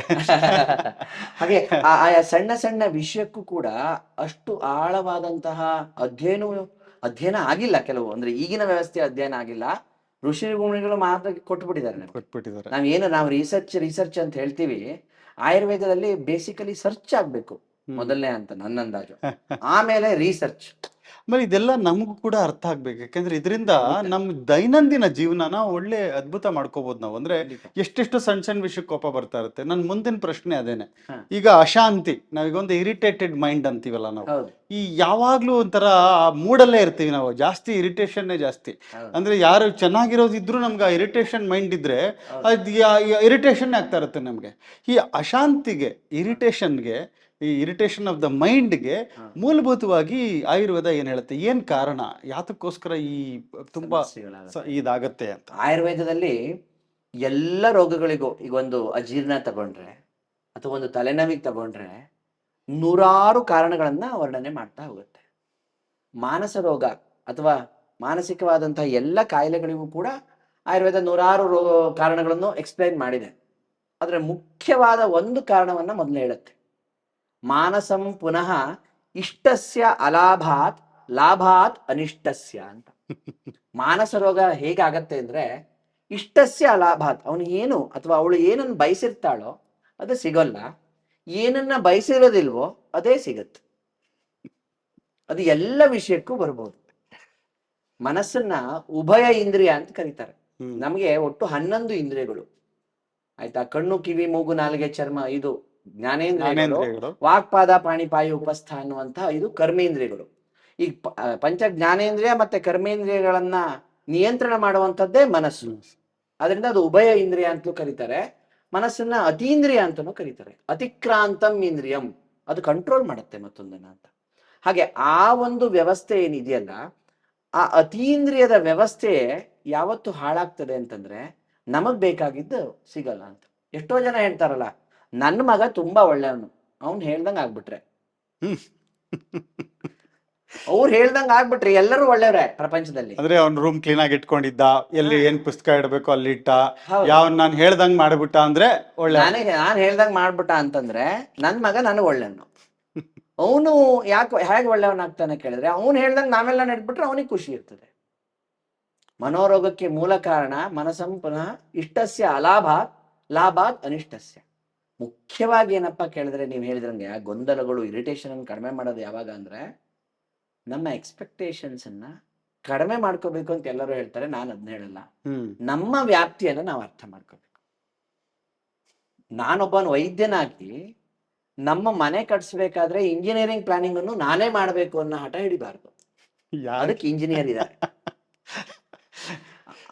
ಹಾಗೆ ಆಯಾ ಸಣ್ಣ ಸಣ್ಣ ವಿಷಯಕ್ಕೂ ಕೂಡ ಅಷ್ಟು ಆಳವಾದಂತಹ ಅಧ್ಯಯನ ಆಗಿಲ್ಲ. ಕೆಲವು ಅಂದ್ರೆ ಈಗಿನ ವ್ಯವಸ್ಥೆ ಅಧ್ಯಯನ ಆಗಿಲ್ಲ. ಋಷಿ ಮುನಿಗಳು ಮಾತ್ರ ಕೊಟ್ಬಿಟ್ಟಿದ್ದಾರೆ. ನಾವು ರಿಸರ್ಚ್ ಅಂತ ಹೇಳ್ತೀವಿ. ಆಯುರ್ವೇದದಲ್ಲಿ ಬೇಸಿಕಲಿ ಸರ್ಚ್ ಆಗ್ಬೇಕು. ಮೊದಲನೇ ಹಂತ ನನ್ನ ಅಂದಾಜು. ಆಮೇಲೆ ರಿಸರ್ಚ್. ಆಮೇಲೆ ಇದೆಲ್ಲ ನಮಗೂ ಕೂಡ ಅರ್ಥ ಆಗ್ಬೇಕು, ಯಾಕಂದ್ರೆ ಇದರಿಂದ ನಮ್ಮ ದೈನಂದಿನ ಜೀವನನ ಒಳ್ಳೆ ಅದ್ಭುತ ಮಾಡ್ಕೋಬಹುದು ನಾವು. ಅಂದ್ರೆ ಎಷ್ಟೆಷ್ಟು ಸಣ್ಣ ಸಣ್ಣ ವಿಷಯಕ್ಕೆ ಕೋಪ ಬರ್ತಾ ಇರುತ್ತೆ. ನನ್ನ ಮುಂದಿನ ಪ್ರಶ್ನೆ ಅದೇನೆ. ಈಗ ಅಶಾಂತಿ, ನಾವೀಗೊಂದು ಇರಿಟೇಟೆಡ್ ಮೈಂಡ್ ಅಂತೀವಲ್ಲ ನಾವು, ಈ ಯಾವಾಗ್ಲೂ ಒಂಥರ ಮೂಡಲ್ಲೇ ಇರ್ತೀವಿ ನಾವು, ಜಾಸ್ತಿ ಇರಿಟೇಷನ್ನೇ ಜಾಸ್ತಿ. ಅಂದ್ರೆ ಯಾರು ಚೆನ್ನಾಗಿರೋದಿದ್ರು ನಮ್ಗೆ ಆ ಇರಿಟೇಷನ್ ಮೈಂಡ್ ಇದ್ರೆ ಅದು ಇರಿಟೇಷನ್ ಆಗ್ತಾ ಇರುತ್ತೆ ನಮ್ಗೆ. ಈ ಅಶಾಂತಿಗೆ, ಇರಿಟೇಷನ್ಗೆ, ಈ ಇರಿಟೇಷನ್ ಆಫ್ ದ ಮೈಂಡ್ಗೆ ಮೂಲಭೂತವಾಗಿ ಆಯುರ್ವೇದ ಏನ್ ಹೇಳುತ್ತೆ? ಏನ್ ಕಾರಣ, ಯಾತಕ್ಕೋಸ್ಕರ ಈ ತುಂಬಾ ಇದಾಗತ್ತೆ ಅಂತ? ಆಯುರ್ವೇದದಲ್ಲಿ ಎಲ್ಲ ರೋಗಗಳಿಗೂ, ಈಗ ಒಂದು ಅಜೀರ್ಣ ತಗೊಂಡ್ರೆ ಅಥವಾ ಒಂದು ತಲೆನೋವಿಗೆ ತಗೊಂಡ್ರೆ ನೂರಾರು ಕಾರಣಗಳನ್ನ ವರ್ಣನೆ ಮಾಡ್ತಾ ಹೋಗುತ್ತೆ. ಮಾನಸ ರೋಗ ಅಥವಾ ಮಾನಸಿಕವಾದಂತಹ ಎಲ್ಲ ಕಾಯಿಲೆಗಳಿಗೂ ಕೂಡ ಆಯುರ್ವೇದ ನೂರಾರು ಕಾರಣಗಳನ್ನು ಎಕ್ಸ್ಪ್ಲೈನ್ ಮಾಡಿದೆ. ಆದ್ರೆ ಮುಖ್ಯವಾದ ಒಂದು ಕಾರಣವನ್ನ ಮೊದಲು ಹೇಳುತ್ತೆ. ಮಾನಸಂ ಪುನಃ ಇಷ್ಟಸ್ಯ ಅಲಾಭಾತ್ ಲಾಭಾತ್ ಅನಿಷ್ಟಸ್ಯ ಅಂತ. ಮಾನಸ ರೋಗ ಹೇಗಾಗತ್ತೆ ಅಂದ್ರೆ, ಇಷ್ಟಸ್ಯ ಅಲಾಭಾತ್, ಅವನು ಏನು ಅಥವಾ ಅವಳು ಏನನ್ನು ಬಯಸಿರ್ತಾಳೋ ಅದು ಸಿಗೋಲ್ಲ, ಏನನ್ನ ಬಯಸಿರೋದಿಲ್ವೋ ಅದೇ ಸಿಗತ್ತೆ. ಅದು ಎಲ್ಲ ವಿಷಯಕ್ಕೂ ಬರ್ಬೋದು. ಮನಸ್ಸನ್ನ ಉಭಯ ಇಂದ್ರಿಯ ಅಂತ ಕರೀತಾರೆ. ನಮಗೆ ಒಟ್ಟು 11 ಇಂದ್ರಿಯಗಳು, ಆಯ್ತಾ? ಕಣ್ಣು, ಕಿವಿ, ಮೂಗು, ನಾಲಿಗೆ, ಚರ್ಮ ಇದು ಜ್ಞಾನೇಂದ್ರಿಯಗಳು. ವಾಕ್ಪಾದ ಪಾಣಿಪಾಯ ಉಪಸ್ಥ ಅನ್ನುವಂತಹ ಇದು ಕರ್ಮೇಂದ್ರಿಯಗಳು. ಈ ಪಂಚ ಜ್ಞಾನೇಂದ್ರಿಯ ಮತ್ತೆ ಕರ್ಮೇಂದ್ರಿಯಗಳನ್ನ ನಿಯಂತ್ರಣ ಮಾಡುವಂಥದ್ದೇ ಮನಸ್ಸು. ಅದರಿಂದ ಅದು ಉಭಯ ಇಂದ್ರಿಯ ಅಂತಲೂ ಕರೀತಾರೆ. ಮನಸ್ಸನ್ನ ಅತೀಂದ್ರಿಯ ಅಂತಲೂ ಕರೀತಾರೆ. ಅತಿಕ್ರಾಂತಂ ಇಂದ್ರಿಯಂ, ಅದು ಕಂಟ್ರೋಲ್ ಮಾಡುತ್ತೆ ಮತ್ತೊಂದನ್ನ ಅಂತ. ಹಾಗೆ ಆ ಒಂದು ವ್ಯವಸ್ಥೆ ಏನಿದೆಯಲ್ಲ, ಆ ಅತೀಂದ್ರಿಯದ ವ್ಯವಸ್ಥೆ ಯಾವತ್ತು ಹಾಳಾಗ್ತದೆ ಅಂತಂದ್ರೆ ನಮಗ್ ಬೇಕಾಗಿದ್ದು ಸಿಗಲ್ಲ ಅಂತ. ಎಷ್ಟೋ ಜನ ಹೇಳ್ತಾರಲ್ಲ, ನನ್ನ ಮಗ ತುಂಬಾ ಒಳ್ಳೆಯವನು, ಅವ್ನು ಹೇಳ್ದಂಗ ಆಗ್ಬಿಟ್ರೆ, ಅವ್ರು ಹೇಳ್ದಂಗ ಆಗ್ಬಿಟ್ರೆ ಎಲ್ಲರೂ ಒಳ್ಳೆಯವ್ರೆ ಪ್ರಪಂಚದಲ್ಲಿ. ಅಂದ್ರೆ ಅವ್ನ ರೂಮ್ ಕ್ಲೀನ್ ಆಗಿ ಇಟ್ಕೊಂಡಿದ್ದ, ಎಲ್ಲಿ ಏನ್ ಪುಸ್ತಕ ಇಡಬೇಕು ಅಲ್ಲಿ ಇಟ್ಟ, ಯಾವ ನಾನು ಹೇಳ್ದಂಗ್ ಮಾಡ್ಬಿಟ್ಟ ಅಂದ್ರೆ ಒಳ್ಳೆ, ನಾನ್ ಹೇಳ್ದಂಗ್ ಮಾಡ್ಬಿಟ್ಟ ಅಂತಂದ್ರೆ ನನ್ ಮಗ ನನಗ್ ಒಳ್ಳೆಯವನು. ಅವನು ಹೇಗೆ ಒಳ್ಳೆಯವನಾಗ್ತಾನೆ ಕೇಳಿದ್ರೆ, ಅವ್ನು ಹೇಳ್ದಂಗ್ ನಾವೆಲ್ಲ ನಡ್ಬಿಟ್ರೆ ಅವನಿಗೆ ಖುಷಿ ಇರ್ತದೆ. ಮನೋರೋಗಕ್ಕೆ ಮೂಲ ಕಾರಣ ಮನಸಂ ಪುನಃ ಇಷ್ಟಸ್ಯ ಅಲಾಭಾತ್ ಲಾಭಾತ್ ಅನಿಷ್ಟಸ್ಯ. ಮುಖ್ಯವಾಗಿ ಏನಪ್ಪಾ ಕೇಳಿದ್ರೆ, ನೀವು ಹೇಳಿದ್ರಂಗೆ ಗೊಂದಲಗಳು, ಇರಿಟೇಷನ್ ಅನ್ನು ಕಡಿಮೆ ಮಾಡೋದು ಯಾವಾಗ ಅಂದ್ರೆ, ನಮ್ಮ ಎಕ್ಸ್ಪೆಕ್ಟೇಷನ್ಸ್ ಅನ್ನ ಕಡಿಮೆ ಮಾಡ್ಕೋಬೇಕು ಅಂತ ಎಲ್ಲರೂ ಹೇಳ್ತಾರೆ. ನಾನು ಅದನ್ನ ಹೇಳಲ್ಲ. ನಮ್ಮ ವ್ಯಾಪ್ತಿಯನ್ನು ನಾವು ಅರ್ಥ ಮಾಡ್ಕೋಬೇಕು. ನಾನೊಬ್ಬನ ವೈದ್ಯನಾಗಿ ನಮ್ಮ ಮನೆ ಕಟ್ಸ್ಬೇಕಾದ್ರೆ ಇಂಜಿನಿಯರಿಂಗ್ ಪ್ಲಾನಿಂಗ್ ಅನ್ನು ನಾನೇ ಮಾಡ್ಬೇಕು ಅನ್ನೋ ಹಠ ಹಿಡಿಬಾರ್ದು. ಅದಕ್ಕೆ ಇಂಜಿನಿಯರ್ ಇದ್ದಾರೆ.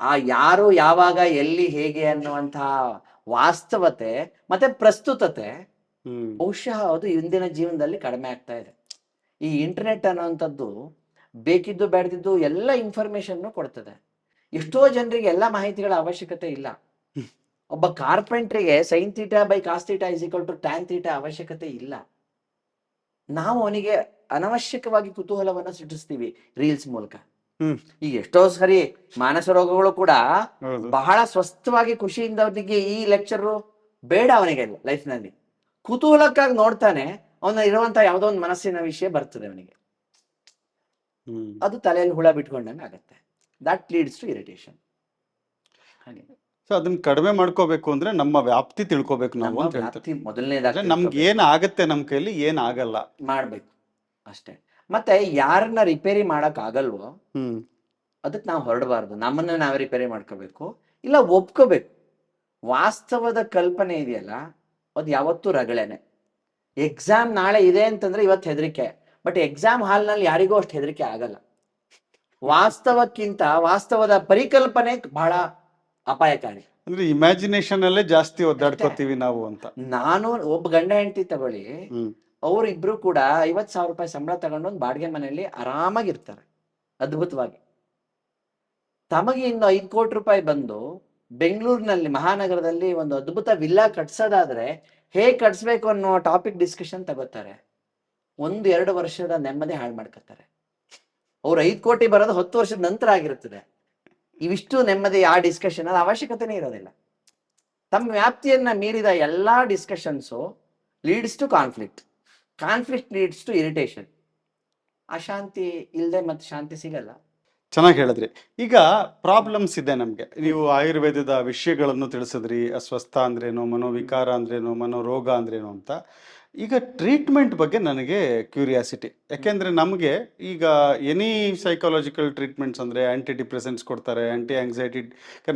ಆ ಯಾರು ಯಾವಾಗ ಎಲ್ಲಿ ಹೇಗೆ ಅನ್ನುವಂತಹ ವಾಸ್ತವತೆ ಮತ್ತೆ ಪ್ರಸ್ತುತತೆ ಬಹುಶಃ ಅದು ಇಂದಿನ ಜೀವನದಲ್ಲಿ ಕಡಿಮೆ ಆಗ್ತಾ ಇದೆ. ಈ ಇಂಟರ್ನೆಟ್ ಅನ್ನುವಂಥದ್ದು ಬೇಕಿದ್ದು ಬೇಡದಿದ್ದು ಎಲ್ಲ ಇನ್ಫಾರ್ಮೇಶನ್ ಕೊಡ್ತದೆ. ಎಷ್ಟೋ ಜನರಿಗೆ ಎಲ್ಲ ಮಾಹಿತಿಗಳ ಅವಶ್ಯಕತೆ ಇಲ್ಲ. ಒಬ್ಬ ಕಾರ್ಪೆಂಟ್ರಿಗೆ sine theta by cos theta is equal to tan theta ಅವಶ್ಯಕತೆ ಇಲ್ಲ. ನಾವು ಅವನಿಗೆ ಅನವಶ್ಯಕವಾಗಿ ಕುತೂಹಲವನ್ನ ಸೃಷ್ಟಿಸ್ತೀವಿ ರೀಲ್ಸ್ ಮೂಲಕ. ಈಗ ಎಷ್ಟೋ ಸರಿ ಮಾನಸ ರೋಗಗಳು ಕೂಡ ಬಹಳ ಸ್ವಸ್ಥವಾಗಿ ಖುಷಿಯಿಂದ ಅವನಿಗೆ ಈ ಲೆಕ್ಚರು ಬೇಡ, ಅವನಿಗೆ ಲೈಫ್ ನಲ್ಲಿ ಕುತೂಹಲಕ್ಕಾಗಿ ನೋಡ್ತಾನೆ, ಅವನ ಇರುವಂತ ಯಾವುದೋ ಒಂದು ಮನಸ್ಸಿನ ವಿಷಯ ಬರ್ತದೆ ಅವನಿಗೆ, ಅದು ತಲೆಯಲ್ಲಿ ಹುಳ ಬಿಟ್ಕೊಂಡಂಗೆ ಆಗತ್ತೆ. That leads to irritation. ಹಾಗೆ ಸೊ ಅದನ್ನ ಕಡಿಮೆ ಮಾಡ್ಕೋಬೇಕು ಅಂದ್ರೆ ನಮ್ಮ ವ್ಯಾಪ್ತಿ ತಿಳ್ಕೊಬೇಕು ನಾವು ಅಂತ ಹೇಳ್ತೀವಿ. ಮೊದಲನೇದಾಗಿ ನಮ್ಗೆ ಏನ್ ಆಗತ್ತೆ, ನಮ್ ಕೈಲಿ ಏನ್ ಆಗಲ್ಲ ಮಾಡ್ಬೇಕು ಅಷ್ಟೇ. ಮತ್ತೆ ಯಾರನ್ನ ರಿಪೇರಿ ಮಾಡಕ್ ಆಗಲ್ವೋ ಅದಕ್ಕೆ ನಾವು ಹೊರಡಬಾರ್ದು, ನಮ್ಮನ್ನ ನಾವೇ ರಿಪೇರಿ ಮಾಡ್ಕೋಬೇಕು. ಇಲ್ಲ ಒಪ್ಕೋಬೇಕು. ವಾಸ್ತವದ ಕಲ್ಪನೆ ಇದೆಯಲ್ಲ, ಅದು ಯಾವತ್ತೂ ರಗಳೆನೆ. ಎಕ್ಸಾಮ್ ನಾಳೆ ಇದೆ ಅಂತಂದ್ರೆ ಇವತ್ತು ಹೆದರಿಕೆ, ಬಟ್ ಎಕ್ಸಾಮ್ ಹಾಲ್ನಲ್ಲಿ ಯಾರಿಗೂ ಅಷ್ಟು ಹೆದರಿಕೆ ಆಗಲ್ಲ. ವಾಸ್ತವಕ್ಕಿಂತ ವಾಸ್ತವದ ಪರಿಕಲ್ಪನೆ ಬಹಳ ಅಪಾಯಕಾರಿ. ಅಂದ್ರೆ ಇಮ್ಯಾಜಿನೇಷನ್ ಅಲ್ಲೇ ಜಾಸ್ತಿ ಒದ್ದಾಡ್ಕೋತೀವಿ ನಾವು ಅಂತ. ನಾನು ಒಬ್ಬ ಗಂಡ ಹೆಂಡತಿ ತಗೊಳ್ಳಿ, ಅವರಿಬ್ರು ಕೂಡ 50,000 ರೂಪಾಯಿ ಸಂಬಳ ತಗೊಂಡು ಒಂದು ಬಾಡಿಗೆ ಮನೆಯಲ್ಲಿ ಆರಾಮಾಗಿರ್ತಾರೆ ಅದ್ಭುತವಾಗಿ. ತಮಗೆ ಇನ್ನು 5 ಕೋಟಿ ರೂಪಾಯಿ ಬಂದು ಬೆಂಗಳೂರಿನಲ್ಲಿ ಮಹಾನಗರದಲ್ಲಿ ಒಂದು ಅದ್ಭುತ ವಿಲ್ಲಾ ಕಟ್ಸೋದಾದ್ರೆ ಹೇಗೆ ಕಟ್ಸ್ಬೇಕು ಅನ್ನೋ ಟಾಪಿಕ್ ಡಿಸ್ಕಷನ್ ತಗೋತಾರೆ. 1-2 ವರ್ಷದ ನೆಮ್ಮದಿ ಹಾಳು ಮಾಡ್ಕೊತಾರೆ. ಅವ್ರು 5 ಕೋಟಿ ಬರೋದು 10 ವರ್ಷದ ನಂತರ ಆಗಿರುತ್ತದೆ. ಇವಿಷ್ಟು ನೆಮ್ಮದಿ ಆ ಡಿಸ್ಕಷನ್ ಅದು ಅವಶ್ಯಕತೆನೇ ಇರೋದಿಲ್ಲ. ತಮ್ಮ ವ್ಯಾಪ್ತಿಯನ್ನ ಮೀರಿದ ಎಲ್ಲಾ discussions leads to conflict, conflict leads to irritation. ಅಶಾಂತಿ ಇಲ್ಲದೆ ಮತ್ತೆ ಶಾಂತಿ ಸಿಗಲ್ಲ. ಚೆನ್ನಾಗಿ ಹೇಳಿದ್ರಿ. ಈಗ ಪ್ರಾಬ್ಲಮ್ಸ್ ಇದೆ ನಮಗೆ. ನೀವು ಆಯುರ್ವೇದದ ವಿಷಯಗಳನ್ನು ತಿಳಿಸಿದ್ರಿ. ಅಸ್ವಸ್ಥ ಅಂದ್ರೇನು, ಮನೋವಿಕಾರ ಅಂದ್ರೇನು, ಮನೋರೋಗ ಅಂದ್ರೇನು ಅಂತ. ಈಗ ಟ್ರೀಟ್ಮೆಂಟ್ ಬಗ್ಗೆ ನನಗೆ ಕ್ಯೂರಿಯಾಸಿಟಿ, ಯಾಕೆಂದರೆ ನಮಗೆ ಈಗ ಎನಿ ಸೈಕಾಲಜಿಕಲ್ ಟ್ರೀಟ್ಮೆಂಟ್ಸ್ ಅಂದರೆ ಆ್ಯಂಟಿ ಡಿಪ್ರೆಸೆಂಟ್ಸ್ ಕೊಡ್ತಾರೆ, ಆ್ಯಂಟಿ ಆಂಗ್ಸೈಟಿ.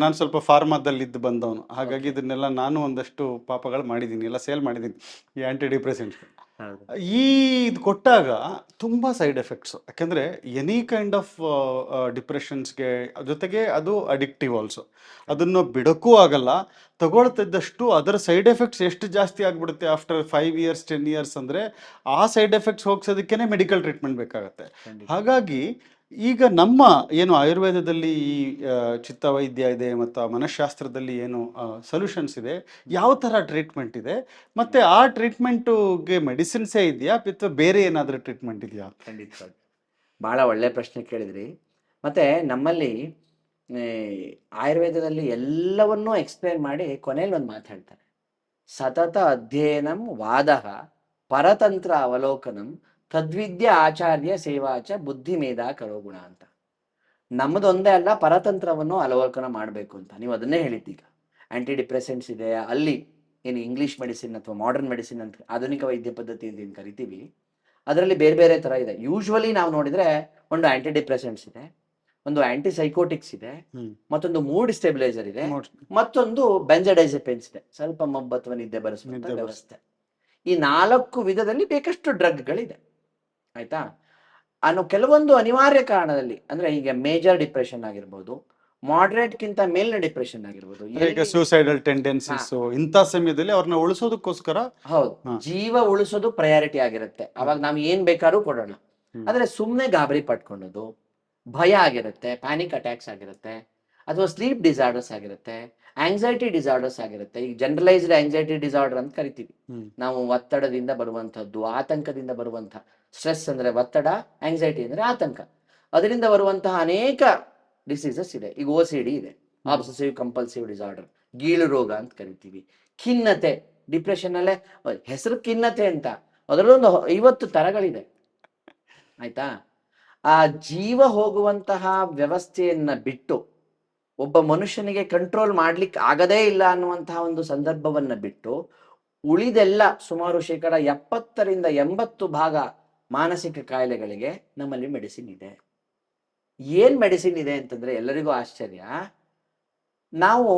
ನಾನು ಸ್ವಲ್ಪ ಫಾರ್ಮಾದಲ್ಲಿದ್ದು ಬಂದವನು, ಹಾಗಾಗಿ ಇದನ್ನೆಲ್ಲ ನಾನು ಒಂದಷ್ಟು ಪಾಪಗಳು ಮಾಡಿದ್ದೀನಿ, ಎಲ್ಲ ಸೇಲ್ ಮಾಡಿದ್ದೀನಿ ಈ ಆ್ಯಂಟಿ ಡಿಪ್ರೆಸೆಂಟ್ಸ್. ಈ ಇದು ಕೊಟ್ಟಾಗ ತುಂಬ ಸೈಡ್ ಎಫೆಕ್ಟ್ಸು, ಯಾಕೆಂದರೆ ಎನಿ ಕೈಂಡ್ ಆಫ್ ಡಿಪ್ರೆಷನ್ಸ್ಗೆ ಜೊತೆಗೆ ಅದು ಅಡಿಕ್ಟಿವ್ ಆಲ್ಸೋ, ಅದನ್ನು ಬಿಡೋಕ್ಕೂ ಆಗಲ್ಲ. ತಗೊಳ್ತಿದ್ದಷ್ಟು ಅದರ ಸೈಡ್ ಎಫೆಕ್ಟ್ಸ್ ಎಷ್ಟು ಜಾಸ್ತಿ ಆಗಿಬಿಡುತ್ತೆ ಆಫ್ಟರ್ 5 ಇಯರ್ಸ್ 10 ಇಯರ್ಸ್, ಅಂದರೆ ಆ ಸೈಡ್ ಎಫೆಕ್ಟ್ಸ್ ಹೋಗ್ಸೋದಕ್ಕೇ ಮೆಡಿಕಲ್ ಟ್ರೀಟ್ಮೆಂಟ್ ಬೇಕಾಗತ್ತೆ. ಹಾಗಾಗಿ ಈಗ ನಮ್ಮ ಏನು ಆಯುರ್ವೇದದಲ್ಲಿ ಈ ಚಿತ್ತವೈದ್ಯ ಇದೆ ಮತ್ತು ಮನಃಶಾಸ್ತ್ರದಲ್ಲಿ ಏನು ಸೊಲ್ಯೂಷನ್ಸ್ ಇದೆ, ಯಾವ ಥರ ಟ್ರೀಟ್ಮೆಂಟ್ ಇದೆ, ಮತ್ತು ಆ ಟ್ರೀಟ್ಮೆಂಟುಗೆ ಮೆಡಿಸಿನ್ಸೇ ಇದೆಯಾ ಅಥವಾ ಬೇರೆ ಏನಾದರೂ ಟ್ರೀಟ್ಮೆಂಟ್ ಇದೆಯಾ? ಖಂಡಿತವಾಗಿ ಭಾಳ ಒಳ್ಳೆ ಪ್ರಶ್ನೆ ಕೇಳಿದ್ರಿ. ಮತ್ತು ನಮ್ಮಲ್ಲಿ ಆಯುರ್ವೇದದಲ್ಲಿ ಎಲ್ಲವನ್ನೂ ಎಕ್ಸ್ಪ್ಲೇನ್ ಮಾಡಿ ಕೊನೆಯಲ್ಲಿ ಒಂದು ಮಾತು ಹೇಳ್ತಾರೆ, ಸತತ ಅಧ್ಯಯನಂ ವಾದಃ ಪರತಂತ್ರ ಅವಲೋಕನಂ ತದ್ವಿದ್ಯ ಆಚಾರ್ಯ ಸೇವಾಚ ಬುದ್ಧಿ ಮೇಧ ಕರೋಗುಣ ಅಂತ. ನಮ್ಮದೊಂದೇ ಅಲ್ಲ, ಪರತಂತ್ರವನ್ನು ಅವಲೋಕನ ಮಾಡಬೇಕು ಅಂತ. ನೀವು ಅದನ್ನೇ ಹೇಳಿದ್ದೀಗ, ಆ್ಯಂಟಿ ಡಿಪ್ರೆಸೆಂಟ್ಸ್ ಇದೆ, ಅಲ್ಲಿ ಏನು ಇಂಗ್ಲೀಷ್ ಮೆಡಿಸಿನ್ ಅಥವಾ ಮಾಡರ್ನ್ ಮೆಡಿಸಿನ್ ಅಂತ ಆಧುನಿಕ ವೈದ್ಯ ಪದ್ಧತಿ ಅಂತ ಏನು ಕರಿತೀವಿ, ಅದರಲ್ಲಿ ಬೇರೆ ಬೇರೆ ಥರ ಇದೆ. ಯೂಶ್ವಲಿ ನಾವು ನೋಡಿದರೆ ಒಂದು ಆ್ಯಂಟಿ ಡಿಪ್ರೆಸೆಂಟ್ಸ್ ಇದೆ, ಒಂದು ಆ್ಯಂಟಿ ಸೈಕೋಟಿಕ್ಸ್ ಇದೆ, ಮತ್ತೊಂದು ಮೂಡ್ ಸ್ಟೆಬಿಲೈಸರ್ ಇದೆ, ಮತ್ತೊಂದು ಬೆಂಜಡೈಸೆಪಿನ್ಸ್ ಇದೆ, ಸ್ವಲ್ಪ ಮಬ್ಬು ಅಥವಾ ನಿದ್ದೆ ಬರೆಸುವಂಥ ವ್ಯವಸ್ಥೆ. ಈ 4 ವಿಧದಲ್ಲಿ ಬೇಕಷ್ಟು ಡ್ರಗ್ಗಳಿದೆ, ಆಯ್ತಾ. ಕೆಲವೊಂದು ಅನಿವಾರ್ಯ ಕಾರಣದಲ್ಲಿ, ಅಂದರೆ ಈಗ ಮೇಜರ್ ಡಿಪ್ರೆಷನ್ ಆಗಿರ್ಬೋದು, ಮಾಡ್ರೇಟ್ಗಿಂತ ಮೇಲಿನ ಡಿಪ್ರೆಷನ್ ಆಗಿರ್ಬೋದು, ಈಗ ಸೂಸೈಡಲ್ ಟೆಂಡೆನ್ಸೀಸ್, ಇಂಥ ಸಮಯದಲ್ಲಿ ಅವ್ರನ್ನ ಉಳಿಸೋದಕ್ಕೋಸ್ಕರ, ಹೌದು, ಜೀವ ಉಳಿಸೋದು ಪ್ರಯಾರಿಟಿ ಆಗಿರುತ್ತೆ. ಅವಾಗ ನಾವು ಏನ್ ಬೇಕಾದ್ರೂ ಕೊಡೋಣ. ಆದ್ರೆ ಸುಮ್ಮನೆ ಗಾಬರಿ ಪಟ್ಕೊಳ್ಳೋದು, ಭಯ ಆಗಿರುತ್ತೆ, ಪ್ಯಾನಿಕ್ ಅಟ್ಯಾಕ್ಸ್ ಆಗಿರುತ್ತೆ, ಅಥವಾ ಸ್ಲೀಪ್ ಡಿಸಾರ್ಡರ್ಸ್ ಆಗಿರುತ್ತೆ, ಆಂಗ್ಸೈಟಿ ಡಿಸಾರ್ಡರ್ಸ್ ಆಗಿರುತ್ತೆ. ಈಗ ಜನರಲೈಸ್ಡ್ ಆಂಗ್ಸೈಟಿ ಡಿಸಾರ್ಡರ್ ಅಂತ ಕರಿತೀವಿ ನಾವು. ಒತ್ತಡದಿಂದ ಬರುವಂತಹದ್ದು, ಆತಂಕದಿಂದ ಬರುವಂತಹ, ಸ್ಟ್ರೆಸ್ ಅಂದ್ರೆ ಒತ್ತಡ, ಆಂಗ್ಸೈಟಿ ಅಂದ್ರೆ ಆತಂಕ, ಅದರಿಂದ ಬರುವಂತಹ ಅನೇಕ ಡಿಸೀಸಸ್ ಇದೆ. ಈಗ OCD ಇದೆ, ಆಬ್ಸೆಸಿವ್ ಕಂಪಲ್ಸಿವ್ ಡಿಸಾರ್ಡರ್, ಗೀಳು ರೋಗ ಅಂತ ಕರಿತೀವಿ. ಖಿನ್ನತೆ, ಡಿಪ್ರೆಷನ್ ಅಲ್ಲೇ ಹೆಸರು ಖಿನ್ನತೆ ಅಂತ, ಅದರಲ್ಲೊಂದು 50 ತರಗಳಿದೆ, ಆಯ್ತಾ. ಆ ಜೀವ ಹೋಗುವಂತಹ ವ್ಯವಸ್ಥೆಯನ್ನ ಬಿಟ್ಟು, ಒಬ್ಬ ಮನುಷ್ಯನಿಗೆ ಕಂಟ್ರೋಲ್ ಮಾಡ್ಲಿಕ್ಕೆ ಆಗದೇ ಇಲ್ಲ ಅನ್ನುವಂತಹ ಒಂದು ಸಂದರ್ಭವನ್ನ ಬಿಟ್ಟು, ಉಳಿದೆಲ್ಲ ಸುಮಾರು 70% ಮಾನಸಿಕ ಕಾಯಿಲೆಗಳಿಗೆ ನಮ್ಮಲ್ಲಿ ಮೆಡಿಸಿನ್ ಇದೆ. ಏನ್ ಮೆಡಿಸಿನ್ ಇದೆ ಅಂತಂದ್ರೆ ಎಲ್ಲರಿಗೂ ಆಶ್ಚರ್ಯ. ನಾವು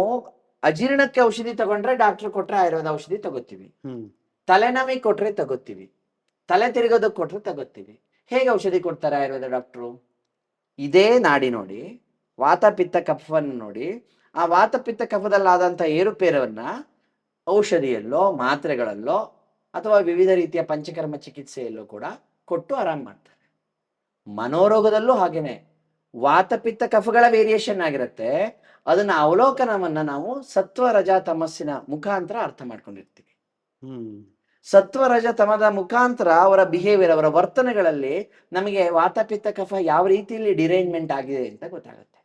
ಅಜೀರ್ಣಕ್ಕೆ ಔಷಧಿ ತಗೊಂಡ್ರೆ ಡಾಕ್ಟರ್ ಕೊಟ್ರೆ ಆಯುರ್ವೇದ ಔಷಧಿ ತಗೋತೀವಿ, ತಲೆನೋವಿಗೆ ಕೊಟ್ರೆ ತಗೋತೀವಿ, ತಲೆ ತಿರುಗೋದಕ್ಕೆ ಕೊಟ್ರೆ ತಗೋತೀವಿ. ಹೇಗೆ ಔಷಧಿ ಕೊಡ್ತಾರೆ ಆಯುರ್ವೇದ ಡಾಕ್ಟ್ರು? ಇದೇ ನಾಡಿ ನೋಡಿ, ವಾತ ಪಿತ್ತ ಕಫವನ್ನು ನೋಡಿ, ಆ ವಾತ ಪಿತ್ತ ಕಫದಲ್ಲಾದಂಥ ಏರುಪೇರವನ್ನ ಔಷಧಿಯಲ್ಲೋ ಮಾತ್ರೆಗಳಲ್ಲೋ ಅಥವಾ ವಿವಿಧ ರೀತಿಯ ಪಂಚಕರ್ಮ ಚಿಕಿತ್ಸೆಯಲ್ಲೂ ಕೂಡ ಕೊಟ್ಟು ಆರಾಮ್ ಮಾಡ್ತಾರೆ. ಮನೋರೋಗದಲ್ಲೂ ಹಾಗೇನೆ ವಾತ ಪಿತ್ತ ಕಫಗಳ ವೇರಿಯೇಷನ್ ಆಗಿರುತ್ತೆ. ಅದನ್ನ ಅವಲೋಕನವನ್ನ ನಾವು ಸತ್ವ ರಜ ತಮಸ್ಸಿನ ಮುಖಾಂತರ ಅರ್ಥ ಮಾಡ್ಕೊಂಡಿರ್ತೀವಿ. ಸತ್ವ ರಜ ತಮದ ಮುಖಾಂತರ ಅವರ ಬಿಹೇವಿಯರ್, ಅವರ ವರ್ತನೆಗಳಲ್ಲಿ ನಮಗೆ ವಾತ ಪಿತ್ತ ಕಫ ಯಾವ ರೀತಿಯಲ್ಲಿ ಡಿರೇಂಜ್ಮೆಂಟ್ ಆಗಿದೆ ಅಂತ ಗೊತ್ತಾಗುತ್ತೆ.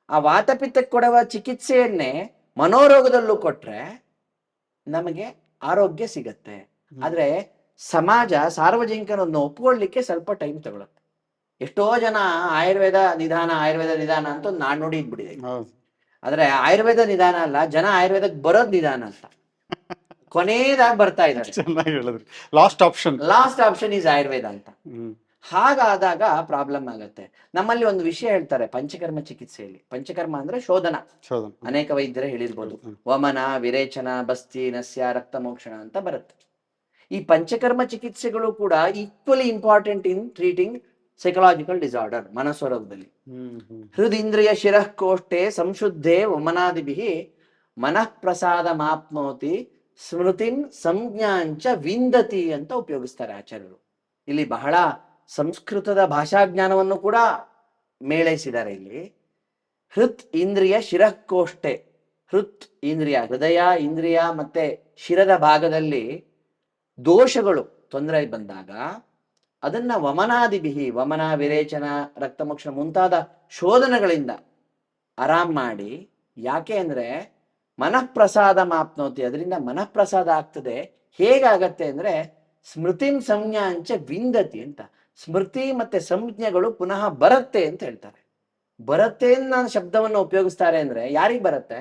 ಆ ವಾತ ಪಿತ್ತಕ್ಕೆ ಕೊಡುವ ಚಿಕಿತ್ಸೆಯನ್ನೇ ಮನೋರೋಗದಲ್ಲೂ ಕೊಟ್ರೆ ನಮಗೆ ಆರೋಗ್ಯ ಸಿಗತ್ತೆ. ಆದ್ರೆ ಸಮಾಜ, ಸಾರ್ವಜನಿಕರನ್ನು ಒಪ್ಕೊಳ್ಳಿಕ್ಕೆ ಸ್ವಲ್ಪ ಟೈಮ್ ತಗೊಳುತ್ತೆ. ಎಷ್ಟೋ ಜನ ಆಯುರ್ವೇದ ನಿಧಾನ ಅಂತ ಒಂದು ನಾಣ್ಣುಡಿ ಇದ್ಬಿಟ್ಟಿದೆ. ಆದ್ರೆ ಆಯುರ್ವೇದ ನಿಧಾನ ಅಲ್ಲ, ಜನ ಆಯುರ್ವೇದಕ್ಕೆ ಬರೋದ್ ನಿಧಾನ ಅಂತ ಕೊನೆಯದಾಗಿ ಬರ್ತಾ ಇದ್ದಾರೆ. ಲಾಸ್ಟ್ ಆಪ್ಷನ್ ಈಸ್ ಆಯುರ್ವೇದ ಅಂತ. ಹಾಗಾದಾಗ ಪ್ರಾಬ್ಲಮ್ ಆಗತ್ತೆ. ನಮ್ಮಲ್ಲಿ ಒಂದು ವಿಷಯ ಹೇಳ್ತಾರೆ ಪಂಚಕರ್ಮ ಚಿಕಿತ್ಸೆಯಲ್ಲಿ. ಪಂಚಕರ್ಮ ಅಂದ್ರೆ ಶೋಧನ. ಅನೇಕ ವೈದ್ಯರು ಹೇಳಿರ್ಬೋದು, ವಮನ, ವಿರೇಚನ, ಬಸ್ತಿ, ನಸ್ಯ, ರಕ್ತ ಮೋಕ್ಷಣ ಅಂತ ಬರುತ್ತೆ. ಈ ಪಂಚಕರ್ಮ ಚಿಕಿತ್ಸೆಗಳು ಕೂಡ equally important in treating psychological disorder, ಮನಸ್ವರೋಗದಲ್ಲಿ. ಹೃದಿಂದ್ರಿಯ ಶಿರಃ ಕೋಷ್ಠೆ ಸಂಶುದ್ಧೆ ವಮನಾದಿಭಿ ಮನಃ ಪ್ರಸಾದ ಮಾಪ್ನೋತಿ ಸ್ಮೃತಿಂ ಸಂಜ್ಞಾಂಚ ವಿಂದತಿ ಅಂತ ಉಪಯೋಗಿಸ್ತಾರೆ ಆಚಾರ್ಯರು. ಇಲ್ಲಿ ಬಹಳ ಸಂಸ್ಕೃತದ ಭಾಷಾಜ್ಞಾನವನ್ನು ಕೂಡ ಮೇಳೈಸಿದ್ದಾರೆ. ಇಲ್ಲಿ ಹೃತ್ ಇಂದ್ರಿಯ ಶಿರಃ ಕೋಷ್ಠೆ, ಹೃತ್ ಇಂದ್ರಿಯ, ಹೃದಯ ಇಂದ್ರಿಯ ಮತ್ತೆ ಶಿರದ ಭಾಗದಲ್ಲಿ ದೋಷಗಳು, ತೊಂದರೆ ಬಂದಾಗ ಅದನ್ನ ವಮನಾದಿಬಿಹಿ, ವಮನ, ವಿರೇಚನ, ರಕ್ತಮೋಕ್ಷಣ ಮುಂತಾದ ಶೋಧನಗಳಿಂದ ಆರಾಮ್ ಮಾಡಿ. ಯಾಕೆ ಅಂದ್ರೆ ಮನಃಪ್ರಸಾದ ಮಾಪ್ನೋತಿ, ಅದರಿಂದ ಮನಃಪ್ರಸಾದ ಆಗ್ತದೆ. ಹೇಗಾಗತ್ತೆ ಅಂದ್ರೆ ಸ್ಮೃತಿಂ ಸಂಜ್ಞಾಂಚ ವಿಂದತಿ ಅಂತ, ಸ್ಮೃತಿ ಮತ್ತೆ ಸಂಜ್ಞೆಗಳು ಪುನಃ ಬರುತ್ತೆ ಅಂತ ಹೇಳ್ತಾರೆ. ಬರುತ್ತೆ ಅನ್ನೋ ಶಬ್ದವನ್ನು ಉಪಯೋಗಿಸ್ತಾರೆ ಅಂದ್ರೆ ಯಾರಿಗ್ ಬರುತ್ತೆ?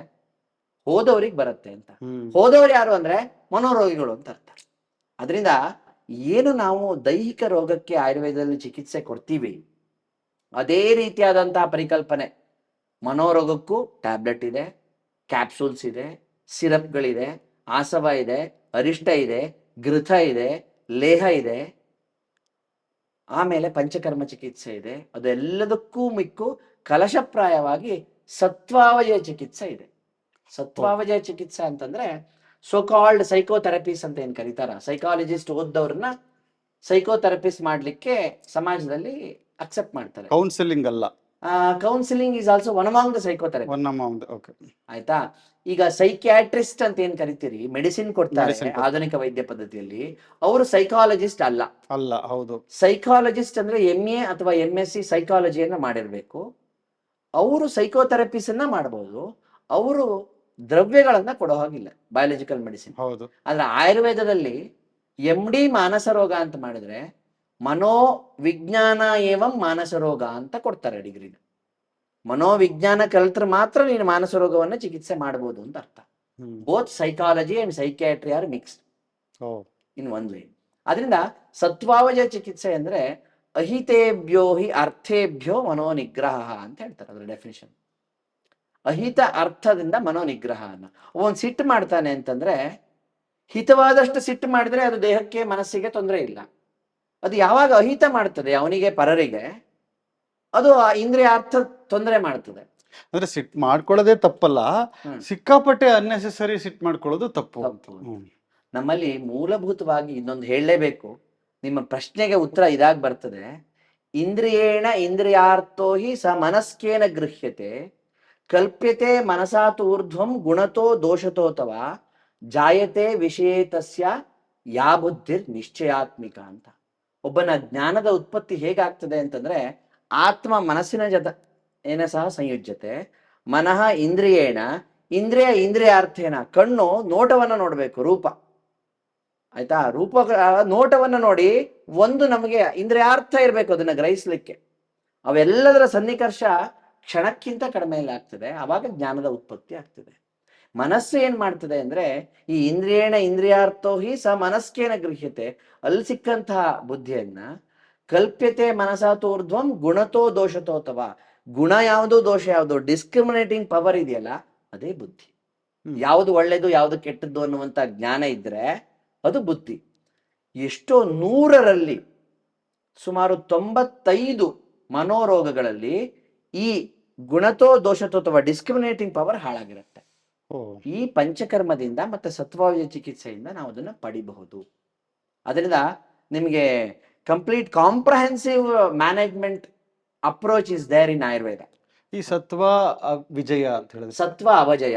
ಹೋದವ್ರಿಗೆ ಬರುತ್ತೆ ಅಂತ. ಹೋದವ್ರು ಯಾರು ಅಂದ್ರೆ ಮನೋರೋಗಿಗಳು ಅಂತ ಅರ್ಥ. ಅದರಿಂದ ಏನು ನಾವು ದೈಹಿಕ ರೋಗಕ್ಕೆ ಆಯುರ್ವೇದದಲ್ಲಿ ಚಿಕಿತ್ಸೆ ಕೊಡ್ತೀವಿ, ಅದೇ ರೀತಿಯಾದಂತಹ ಪರಿಕಲ್ಪನೆ ಮನೋರೋಗಕ್ಕೂ ಟ್ಯಾಬ್ಲೆಟ್ ಇದೆ, ಕ್ಯಾಪ್ಸೂಲ್ಸ್ ಇದೆ, ಸಿರಪ್ಗಳಿದೆ, ಆಸವ ಇದೆ, ಅರಿಷ್ಟ ಇದೆ, ಘೃತ ಇದೆ, ಲೇಹ ಇದೆ, ಆಮೇಲೆ ಪಂಚಕರ್ಮ ಚಿಕಿತ್ಸೆ ಇದೆ. ಅದೆಲ್ಲದಕ್ಕೂ ಮಿಕ್ಕು ಕಲಶಪ್ರಾಯವಾಗಿ ಸತ್ವಾವಜಯ ಚಿಕಿತ್ಸೆ ಇದೆ. ಸತ್ವಾವಜಯ ಚಿಕಿತ್ಸೆ ಅಂತಂದ್ರೆ ಸೋಕಾಲ್ಡ್ ಸೈಕೋಥೆರಪಿಸ್ ಅಂತ ಏನ್ ಕರೀತಾರ, ಸೈಕಾಲಜಿಸ್ಟ್ ಓದ್ದವ್ರನ್ನ ಸೈಕೋಥೆರಪಿಸ್ಟ್ ಮಾಡ್ಲಿಕ್ಕೆ ಸಮಾಜದಲ್ಲಿ ಅಕ್ಸೆಪ್ಟ್ ಮಾಡ್ತಾರೆ. ಕೌನ್ಸಿಲಿಂಗ್ ಅಲ್ಲ, counselling is also one among the psychotherapy. One amount. Okay, ಆಯ್ತಾ. ಈಗ ಸೈಕ್ಯಾಟ್ರಿಸ್ಟ್ ಅಂತ ಏನ್ ಕರಿತೀರಿ, ಮೆಡಿಸಿನ್ ಕೊಡ್ತಾರೆ Medicine ಕೊಡ್ತಾರೆ. ಆಧುನಿಕ ವೈದ್ಯ ಪದ್ಧತಿಯಲ್ಲಿ, ಅವರು ಸೈಕಾಲಜಿಸ್ಟ್ ಅಲ್ಲ. ಅಲ್ಲ, ಹೌದು. ಸೈಕಾಲಜಿಸ್ಟ್ ಅಂದ್ರೆ MA ಅಥವಾ MSc ಸೈಕಾಲಜಿಯನ್ನ ಮಾಡಿರ್ಬೇಕು. ಅವರು ಸೈಕೋಥೆರಪಿಸ್ ಅನ್ನ ಮಾಡಬಹುದು. ಅವರು ದ್ರವ್ಯಗಳನ್ನ ಕೊಡೋ ಹಾಗಿಲ್ಲ, ಬಯಾಲಜಿಕಲ್ ಮೆಡಿಸಿನ್. ಹೌದು. ಆದ್ರೆ ಆಯುರ್ವೇದದಲ್ಲಿ MD ಮಾನಸ ರೋಗ ಅಂತ ಮಾಡಿದ್ರೆ ಮನೋವಿಜ್ಞಾನ ಏವಂ ಮಾನಸ ರೋಗ ಅಂತ ಕೊಡ್ತಾರೆ ಡಿಗ್ರಿನ. ಮನೋವಿಜ್ಞಾನ ಕಲ್ತ್ರೆ ಮಾತ್ರ ನೀನು ಮಾನಸ ರೋಗವನ್ನ ಚಿಕಿತ್ಸೆ ಮಾಡಬಹುದು ಅಂತ ಅರ್ಥ. Both psychology and psychiatry are mixed in one way. ಅದರಿಂದ ಸತ್ವಾವಜಯ ಚಿಕಿತ್ಸೆ ಅಂದ್ರೆ ಅಹಿತೇಭ್ಯೋ ಹಿ ಅರ್ಥೇಭ್ಯೋ ಮನೋನಿಗ್ರಹ ಅಂತ ಹೇಳ್ತಾರೆ ಅದರ ಡೆಫಿನಿಷನ್. ಅಹಿತ ಅರ್ಥದಿಂದ ಮನೋನಿಗ್ರಹನ. ಅವನ್ ಸಿಟ್ಟು ಮಾಡ್ತಾನೆ ಅಂತಂದ್ರೆ ಹಿತವಾದಷ್ಟು ಸಿಟ್ಟು ಮಾಡಿದ್ರೆ ಅದು ದೇಹಕ್ಕೆ ಮನಸ್ಸಿಗೆ ತೊಂದರೆ ಇಲ್ಲ. ಅದು ಯಾವಾಗ ಅಹಿತ ಮಾಡ್ತದೆ ಅವನಿಗೆ ಪರರಿಗೆ, ಅದು ಆ ಇಂದ್ರಿಯಾರ್ಥ ತೊಂದರೆ ಮಾಡ್ತದೆ. ಅಂದ್ರೆ ಸಿಟ್ ಮಾಡ್ಕೊಳ್ಳೋದೇ ತಪ್ಪಲ್ಲ, ಸಿಕ್ಕಾಪಟ್ಟೆ ಅನ್ನೆಸೆಸರಿ ಸಿಟ್ ಮಾಡ್ಕೊಳ್ಳೋದು ತಪ್ಪು. ನಮ್ಮಲ್ಲಿ ಮೂಲಭೂತವಾಗಿ ಇನ್ನೊಂದು ಹೇಳಲೇಬೇಕು, ನಿಮ್ಮ ಪ್ರಶ್ನೆಗೆ ಉತ್ತರ ಇದಾಗಿ ಬರ್ತದೆ. ಇಂದ್ರಿಯೇಣ ಇಂದ್ರಿಯಾರ್ಥೋ ಹಿ ಸ ಮನಸ್ಕೇನ ಗೃಹ್ಯತೆ ಕಲ್ಪ್ಯತೆ ಮನಸಾತು ಊರ್ಧ್ವಂ ಗುಣತೋ ದೋಷತೋತವ ಜಾಯತೆ ವಿಷಯೇತಸ್ಯ ಯಾ ಬುದ್ಧಿರ್ ನಿಶ್ಚಯಾತ್ಮಿಕ ಅಂತ. ಒಬ್ಬನ ಜ್ಞಾನದ ಉತ್ಪತ್ತಿ ಹೇಗಾಗ್ತದೆ ಅಂತಂದ್ರೆ ಆತ್ಮ ಮನಸ್ಸಿನ ಏನ ಸಹ ಸಂಯುಜ್ಯತೆ, ಮನಃ ಇಂದ್ರಿಯೇಣ, ಇಂದ್ರಿಯಾರ್ಥೇನ. ಕಣ್ಣು ನೋಟವನ್ನ ನೋಡ್ಬೇಕು, ರೂಪ. ಆಯ್ತಾ, ರೂಪ ನೋಟವನ್ನ ನೋಡಿ ಒಂದು ನಮಗೆ ಇಂದ್ರಿಯಾರ್ಥ ಇರ್ಬೇಕು ಅದನ್ನ ಗ್ರಹಿಸ್ಲಿಕ್ಕೆ. ಅವೆಲ್ಲದರ ಸನ್ನಿಕರ್ಷ ಕ್ಷಣಕ್ಕಿಂತ ಕಡಿಮೆಯಲ್ಲಿ ಆಗ್ತದೆ, ಅವಾಗ ಜ್ಞಾನದ ಉತ್ಪತ್ತಿ ಆಗ್ತದೆ. ಮನಸ್ಸು ಏನ್ ಮಾಡ್ತದೆ ಅಂದ್ರೆ ಈ ಇಂದ್ರಿಯೇಣ ಇಂದ್ರಿಯಾರ್ಥೋ ಹಿ ಸ ಮನಸ್ಕೇನ ಗೃಹ್ಯತೆ, ಅಲ್ಲಿ ಸಿಕ್ಕಂತಹ ಬುದ್ಧಿಯನ್ನ ಕಲ್ಪ್ಯತೆ ಮನಸಾತೋರ್ಧ್ವಂ ಗುಣತೋ ದೋಷತೋತವ. ಗುಣ ಯಾವುದು ದೋಷ ಯಾವುದು ಡಿಸ್ಕ್ರಿಮಿನೇಟಿಂಗ್ ಪವರ್ ಇದೆಯಲ್ಲ ಅದೇ ಬುದ್ಧಿ. ಯಾವುದು ಒಳ್ಳೇದು ಯಾವುದು ಕೆಟ್ಟದ್ದು ಅನ್ನುವಂತ ಜ್ಞಾನ ಇದ್ರೆ ಅದು ಬುದ್ಧಿ. ಎಷ್ಟೋ 100ರಲ್ಲಿ ಸುಮಾರು 95 ಮನೋರೋಗಗಳಲ್ಲಿ ಈ ಗುಣತೋ ದೋಷತೋ ಅಥವಾ ಡಿಸ್ಕ್ರಿಮಿನೇಟಿಂಗ್ ಪವರ್ ಹಾಳಾಗಿರುತ್ತೆ. ಈ ಪಂಚಕರ್ಮದಿಂದ ಮತ್ತೆ ಸತ್ವಾವಜಯ ಚಿಕಿತ್ಸೆಯಿಂದ ನಾವು ಅದನ್ನ ಪಡಿಬಹುದು. ಅದರಿಂದ ನಿಮಗೆ complete comprehensive management approach is there in Ayurveda. ಈ ಸತ್ವ ವಿಜಯ ಅಂತ ಹೇಳಿದ್ರೆ ಸತ್ವಾವಜಯ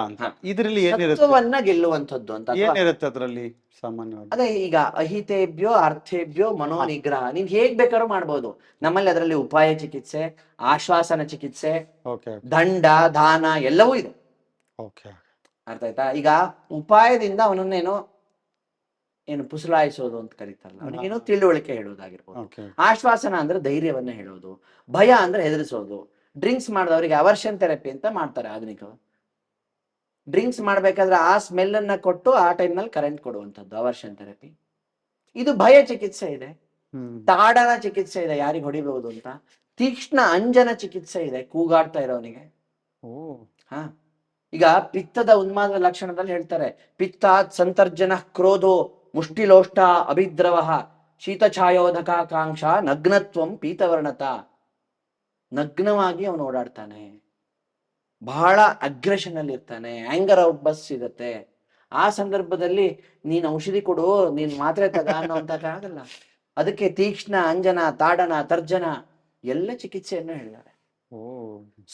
ಅಂತ ಇದರಲ್ಲಿ ಸತ್ವವನ್ನ ಗೆಲ್ಲುವಂಥದ್ದು ಅಂತ ಏನಿರುತ್ತೆ ಅದರಲ್ಲಿ ಸಾಮಾನ್ಯವಾಗಿ? ಅದೇ ಈಗ ಅಹಿತೇಭ್ಯೋ ಅರ್ಥೇಭ್ಯೋ ಮನೋನಿಗ್ರಹ ನೀವ್ ಹೇಗ್ ಬೇಕಾದ್ರೂ ಮಾಡ್ಬೋದು. ನಮ್ಮಲ್ಲಿ ಅದರಲ್ಲಿ ಉಪಾಯ ಚಿಕಿತ್ಸೆ, ಆಶ್ವಾಸನ ಚಿಕಿತ್ಸೆ, ದಂಡ ದಾನ ಎಲ್ಲವೂ ಇದೆ. ಅರ್ಥ ಆಯ್ತಾ? ಈಗ ಉಪಾಯದಿಂದ ಅವನನ್ನೇನೋ ಏನು ಪುಸಲಾಯಿಸೋದು ಅಂತ ಕರೀತಾರಲ್ಲ, ಅವನಿಗೇನೋ ತಿಳುವಳಿಕೆ ಹೇಳೋದಾಗಿರ್ಬೋದು. ಆಶ್ವಾಸನ ಅಂದ್ರೆ ಧೈರ್ಯವನ್ನ ಹೇಳೋದು, ಭಯ ಅಂದ್ರೆ ಹೆದರಿಸೋದು. ಡ್ರಿಂಕ್ಸ್ ಮಾಡಿದವರಿಗೆ ಅವರ್ಷನ್ ಥೆರಪಿ ಅಂತ ಮಾಡ್ತಾರೆ ಆಧುನಿಕ. ಡ್ರಿಂಕ್ಸ್ ಮಾಡ್ಬೇಕಾದ್ರೆ ಆ ಸ್ಮೆಲ್ ಅನ್ನ ಕೊಟ್ಟು ಆ ಟೈಮ್ ನಲ್ಲಿ ಕರೆಂಟ್ ಕೊಡುವಂಥದ್ದು ಅವರ್ಷನ್ ಥೆರಪಿ. ಇದು ಭಯ ಚಿಕಿತ್ಸೆ ಇದೆ. ತಾಡನ ಚಿಕಿತ್ಸೆ ಇದೆ, ಯಾರಿಗೆ ಹೊಡಿಬಹುದು ಅಂತ. ತೀಕ್ಷ್ಣ ಅಂಜನ ಚಿಕಿತ್ಸೆ ಇದೆ, ಕೂಗಾಡ್ತಾ ಇರೋನಿಗೆ. ಈಗ ಪಿತ್ತದ ಉನ್ಮಾದದ ಲಕ್ಷಣದಲ್ಲಿ ಹೇಳ್ತಾರೆ, ಪಿತ್ತಾತ್ ಸಂತರ್ಜನ ಕ್ರೋಧೋ ಮುಷ್ಟಿಲೋಷ್ಟ ಅಭಿದ್ರವ ಶೀತಛಾಯೋಧಕಾಕಾಂಕ್ಷ ನಗ್ನತ್ವಂ ಪೀತವರ್ಣತ. ನಗ್ನವಾಗಿ ಅವನು ಓಡಾಡ್ತಾನೆ, ಬಹಳ ಅಗ್ರೆಷನ್ ಅಲ್ಲಿ ಇರ್ತಾನೆ, ಆಂಗರ್ ಔಟ್ ಬಸ್ ಸಿಗತ್ತೆ. ಆ ಸಂದರ್ಭದಲ್ಲಿ ನೀನ್ ಔಷಧಿ ಕೊಡು, ನೀನ್ ಮಾತ್ರೆ ತಗ ಅನ್ನೋಂತಾಗಲ್ಲ. ಅದಕ್ಕೆ ತೀಕ್ಷ್ಣ ಅಂಜನ, ತಾಡನ, ತರ್ಜನ ಎಲ್ಲ ಚಿಕಿತ್ಸೆಯನ್ನು ಹೇಳಿದ್ದಾರೆ.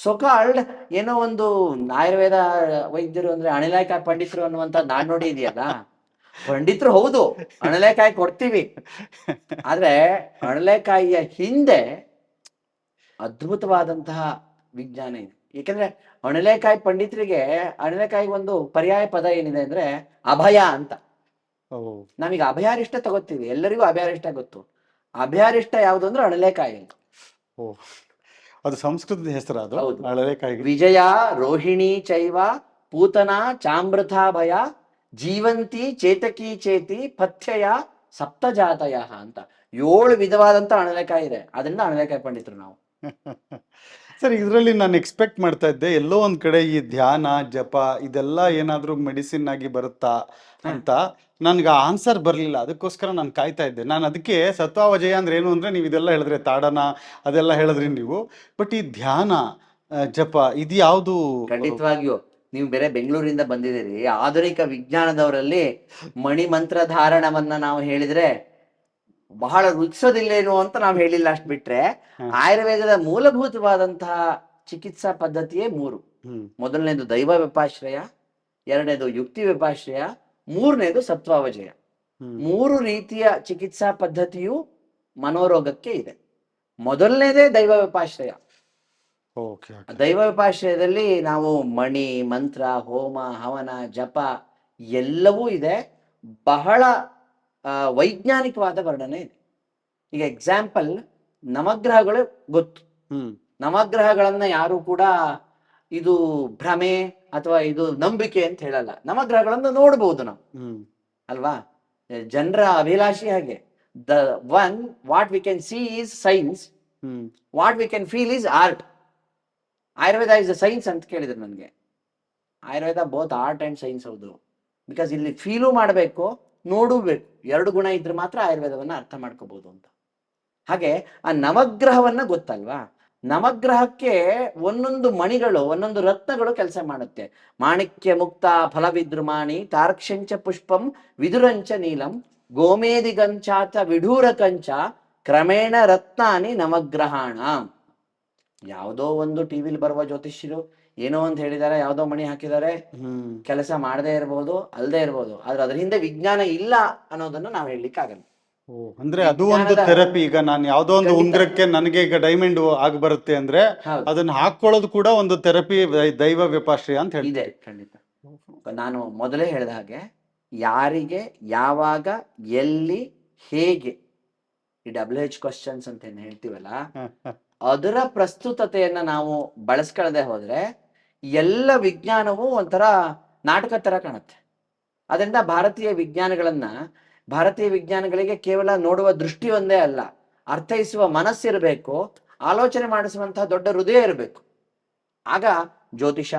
ಸೊಕಾಲ್ಡ್ ಏನೋ ಒಂದು ಆಯುರ್ವೇದ ವೈದ್ಯರು ಅಂದ್ರೆ ಅಣೆಲಾಯ್ಕಾಯಿ ಪಂಡಿತರು ಅನ್ನುವಂತ ನಾಣ್ಣುಡಿ ಇದೆಯಲ್ಲ, ಪಂಡಿತರು ಹೌದು, ಅಣಲೆಕಾಯಿ ಕೊಡ್ತೀವಿ. ಆದ್ರೆ ಅಣಲೆಕಾಯಿಯ ಹಿಂದೆ ಅದ್ಭುತವಾದಂತಹ ವಿಜ್ಞಾನ ಇದೆ. ಏಕೆಂದ್ರೆ ಅಣಲೆಕಾಯಿ ಪಂಡಿತರಿಗೆ ಅಣಲೆಕಾಯಿ ಒಂದು ಪರ್ಯಾಯ ಪದ ಏನಿದೆ ಅಂದ್ರೆ ಅಭಯ ಅಂತ. ನಾವೀಗ ಅಭಯಾರಿಷ್ಟ ತಗೋತೀವಿ, ಎಲ್ಲರಿಗೂ ಅಭಯಾರಿಷ್ಟ ಗೊತ್ತು. ಅಭಯಾರಿಷ್ಟ ಯಾವುದು ಅಂದ್ರೆ ಅಣಲೆಕಾಯಿ ಅಂತ. ಅದು ಸಂಸ್ಕೃತದ ಹೆಸರು. ಅದು ವಿಜಯ ರೋಹಿಣಿ ಚೈವ ಪೂತನ ಚಾಮೃತಾಭಯ ಜೀವಂತಿ ಚೇತಕಿ ಚೇತಿ ಪಥ್ಯಯ ಸಪ್ತಜಾತಯ ಅಂತ 7 ವಿಧವಾದಂತ ಅಣಲೆಕಾಯಿ ಇದೆ. ಅದರಿಂದ ಅಣಲೆಕಾಯಿ ಪಂಡಿತರು ನಾವು. ಸರ್, ಇದರಲ್ಲಿ ನಾನು ಎಕ್ಸ್ಪೆಕ್ಟ್ ಮಾಡ್ತಾ ಇದ್ದೆ ಎಲ್ಲೋ ಒಂದ್ ಕಡೆ ಈ ಧ್ಯಾನ ಜಪ ಇದೆಲ್ಲ ಏನಾದ್ರೂ ಮೆಡಿಸಿನ್ ಆಗಿ ಬರುತ್ತಾ ಅಂತ. ನನ್ಗೆ ಆನ್ಸರ್ ಬರಲಿಲ್ಲ, ಅದಕ್ಕೋಸ್ಕರ ನಾನು ಕಾಯ್ತಾ ಇದ್ದೆ. ನಾನು ಅದಕ್ಕೆ ಸತ್ವಾವಜಯ ಅಂದ್ರೆ ಏನು ಅಂದ್ರೆ ನೀವು ಇದೆಲ್ಲ ಹೇಳಿದ್ರೆ ತಾಡನ ಅದೆಲ್ಲ ಹೇಳಿದ್ರಿ ನೀವು. ಬಟ್ ಈ ಧ್ಯಾನ ಜಪ ಇದು ಯಾವುದು? ಖಂಡಿತವಾಗಿಯೂ ನೀವು ಬೇರೆ ಬೆಂಗಳೂರಿಂದ ಬಂದಿದ್ದೀರಿ. ಆಧುನಿಕ ವಿಜ್ಞಾನದವರಲ್ಲಿ ಮಣಿ ಮಂತ್ರ ಧಾರಣವನ್ನ ನಾವು ಹೇಳಿದ್ರೆ ಬಹಳ ರುಚಿಸೋದಿಲ್ಲೇನೋ ಅಂತ ನಾವು ಹೇಳಿಲ್ಲ. ಅಷ್ಟು ಬಿಟ್ರೆ ಆಯುರ್ವೇದದ ಮೂಲಭೂತವಾದಂತಹ ಚಿಕಿತ್ಸಾ ಪದ್ಧತಿಯೇ 3. ಮೊದಲನೇದು ದೈವ ವಿಪಾಶ್ರಯ, ಎರಡನೇದು ಯುಕ್ತಿ ವಿಪಾಶ್ರಯ, ಮೂರನೇದು ಸತ್ವಾವಜಯ. 3 ರೀತಿಯ ಚಿಕಿತ್ಸಾ ಪದ್ಧತಿಯು ಮನೋರೋಗಕ್ಕೆ ಇದೆ. ಮೊದಲನೇದೇ ದೈವ ವಿಪಾಶ್ರಯ. ದೈವ ವಿಪಾಶ್ರಯದಲ್ಲಿ ನಾವು ಮಣಿ ಮಂತ್ರ ಹೋಮ ಹವನ ಜಪ ಎಲ್ಲವೂ ಇದೆ. ಬಹಳ ವೈಜ್ಞಾನಿಕವಾದ ವರ್ಣನೆ ಇದೆ. ಈಗ ಎಕ್ಸಾಂಪಲ್, ನವಗ್ರಹಗಳು ಗೊತ್ತು. ನವಗ್ರಹಗಳನ್ನ ಯಾರು ಕೂಡ ಇದು ಭ್ರಮೆ ಅಥವಾ ಇದು ನಂಬಿಕೆ ಅಂತ ಹೇಳಲ್ಲ. ನವಗ್ರಹಗಳನ್ನ ನೋಡ್ಬೋದು ನಾವು, ಅಲ್ವಾ? ಜನರ ಅಭಿಲಾಷೆ ಹಾಗೆ. The one what we can see is science, what we can feel is art. Ayurveda is a science ಅಂತ ಕೇಳಿದ್ರು ನನಗೆ. Ayurveda both art and science. ಹೌದು, ಬಿಕಾಸ್ ಇಲ್ಲಿ ಫೀಲು ಮಾಡಬೇಕು, ನೋಡಬೇಕು. 2 ಗುಣ ಇದ್ರೆ ಮಾತ್ರ ಆಯುರ್ವೇದವನ್ನ ಅರ್ಥ ಮಾಡ್ಕೋಬಹುದು ಅಂತ. ಹಾಗೆ ಆ ನವಗ್ರಹವನ್ನ ಗೊತ್ತಲ್ವಾ? ನವಗ್ರಹಕ್ಕೆ ಒಂದೊಂದು ಮಣಿಗಳು ಒಂದೊಂದು ರತ್ನಗಳು ಕೆಲಸ ಮಾಡುತ್ತೆ. ಮಾಣಿಕ್ಯ ಮುಕ್ತ ಫಲವಿದ್ರುಮಾಣಿ ತಾರ್ಕ್ಷಂಚ ಪುಷ್ಪಂ ವಿದುರಂಚ ನೀಲಂ ಗೋಮೇದಿಗಂಚಾತ ವಿಢೂರಕಂಚ ಕ್ರಮೇಣ ರತ್ನಾನಿ ನವಗ್ರಹಾಣ. ಯಾವುದೋ ಒಂದು ಟಿವಿಲಿ ಬರುವ ಜ್ಯೋತಿಷ್ಯರು ಏನೋ ಅಂತ ಹೇಳಿದಾರೆ, ಯಾವ್ದೋ ಮಣಿ ಹಾಕಿದ್ದಾರೆ, ಕೆಲಸ ಮಾಡದೇ ಇರಬಹುದು, ಅಲ್ಲದೆ ಇರಬಹುದು. ಆದ್ರೆ ಅದ್ರ ಹಿಂದೆ ವಿಜ್ಞಾನ ಇಲ್ಲ ಅನ್ನೋದನ್ನ ನಾವು ಹೇಳಲಿಕ್ಕೆ ಆಗಲ್ಲ. ಅಂದ್ರೆ ಅದು ಒಂದು ಥೆರಪಿ. ಈಗ ನಾನು ಯಾವ್ದೋ ಒಂದು ಉಂಗ್ರಕ್ಕೆ ನನಗೆ ಈಗ ಡೈಮಂಡ್ ಆಗಿ ಬರುತ್ತೆ ಅಂದ್ರೆ ಅದನ್ನ ಹಾಕೊಳ್ಳೋದು ಕೂಡ ಒಂದು ಥೆರಪಿ, ದೈವ ವಿಪಾಶ್ರಯ ಅಂತ ಹೇಳಿದೆ. ಖಂಡಿತ. ನಾನು ಮೊದಲೇ ಹೇಳಿದ ಹಾಗೆ, ಯಾರಿಗೆ ಯಾವಾಗ ಎಲ್ಲಿ ಹೇಗೆ ಈ WH ಕ್ವಶನ್ಸ್ ಅಂತ ಏನ್ ಹೇಳ್ತೀವಲ್ಲ, ಅದರ ಪ್ರಸ್ತುತತೆಯನ್ನ ನಾವು ಬಳಸ್ಕೊಳ್ಳದೆ ಹೋದ್ರೆ ಎಲ್ಲ ವಿಜ್ಞಾನವೂ ಒಂಥರ ನಾಟಕ ತರ ಕಾಣುತ್ತೆ. ಅದರಿಂದ ಭಾರತೀಯ ವಿಜ್ಞಾನಗಳಿಗೆ ಕೇವಲ ನೋಡುವ ದೃಷ್ಟಿ ಒಂದೇ ಅಲ್ಲ, ಅರ್ಥೈಸುವ ಮನಸ್ಸಿರಬೇಕು, ಆಲೋಚನೆ ಮಾಡಿಸುವಂತಹ ದೊಡ್ಡ ಹೃದಯ ಇರಬೇಕು. ಆಗ ಜ್ಯೋತಿಷ,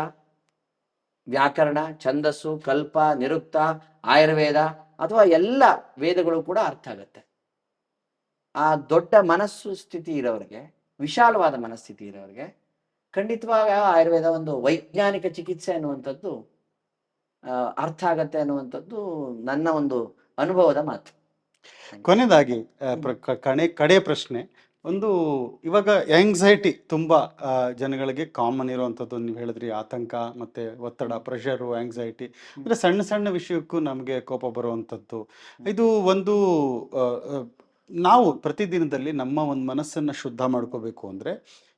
ವ್ಯಾಕರಣ, ಛಂದಸ್ಸು, ಕಲ್ಪ, ನಿರುಕ್ತ, ಆಯುರ್ವೇದ ಅಥವಾ ಎಲ್ಲ ವೇದಗಳು ಕೂಡ ಅರ್ಥ ಆಗುತ್ತೆ. ಆ ದೊಡ್ಡ ಮನಸ್ಸು ಸ್ಥಿತಿ ಇರೋರಿಗೆ, ವಿಶಾಲವಾದ ಮನಸ್ಥಿತಿ ಇರೋರಿಗೆ ಖಂಡಿತವಾಗ ಆಯುರ್ವೇದ ಒಂದು ವೈಜ್ಞಾನಿಕ ಚಿಕಿತ್ಸೆ ಅನ್ನುವಂಥದ್ದು ಅರ್ಥ ಆಗತ್ತೆ ಅನ್ನುವಂಥದ್ದು ನನ್ನ ಒಂದು ಅನುಭವದ ಮಾತು. ಕೊನೆಯದಾಗಿ ಕಡೆ ಪ್ರಶ್ನೆ ಒಂದು, ಇವಾಗ ಆಂಗ್ಸೈಟಿ ತುಂಬಾ ಜನಗಳಿಗೆ ಕಾಮನ್ ಇರುವಂಥದ್ದು. ನೀವು ಹೇಳಿದ್ರಿ ಆತಂಕ ಮತ್ತೆ ಒತ್ತಡ, ಪ್ರೆಷರು, ಆಂಗ್ಸೈಟಿ ಅಂದ್ರೆ ಸಣ್ಣ ಸಣ್ಣ ವಿಷಯಕ್ಕೂ ನಮಗೆ ಕೋಪ ಬರುವಂಥದ್ದು. ಇದು ಒಂದು ನಾವು ಪ್ರತಿದಿನದಲ್ಲಿ ನಮ್ಮ ಒಂದು ಮನಸ್ಸನ್ನ ಶುದ್ಧ ಮಾಡ್ಕೋಬೇಕು ಅಂದ್ರೆ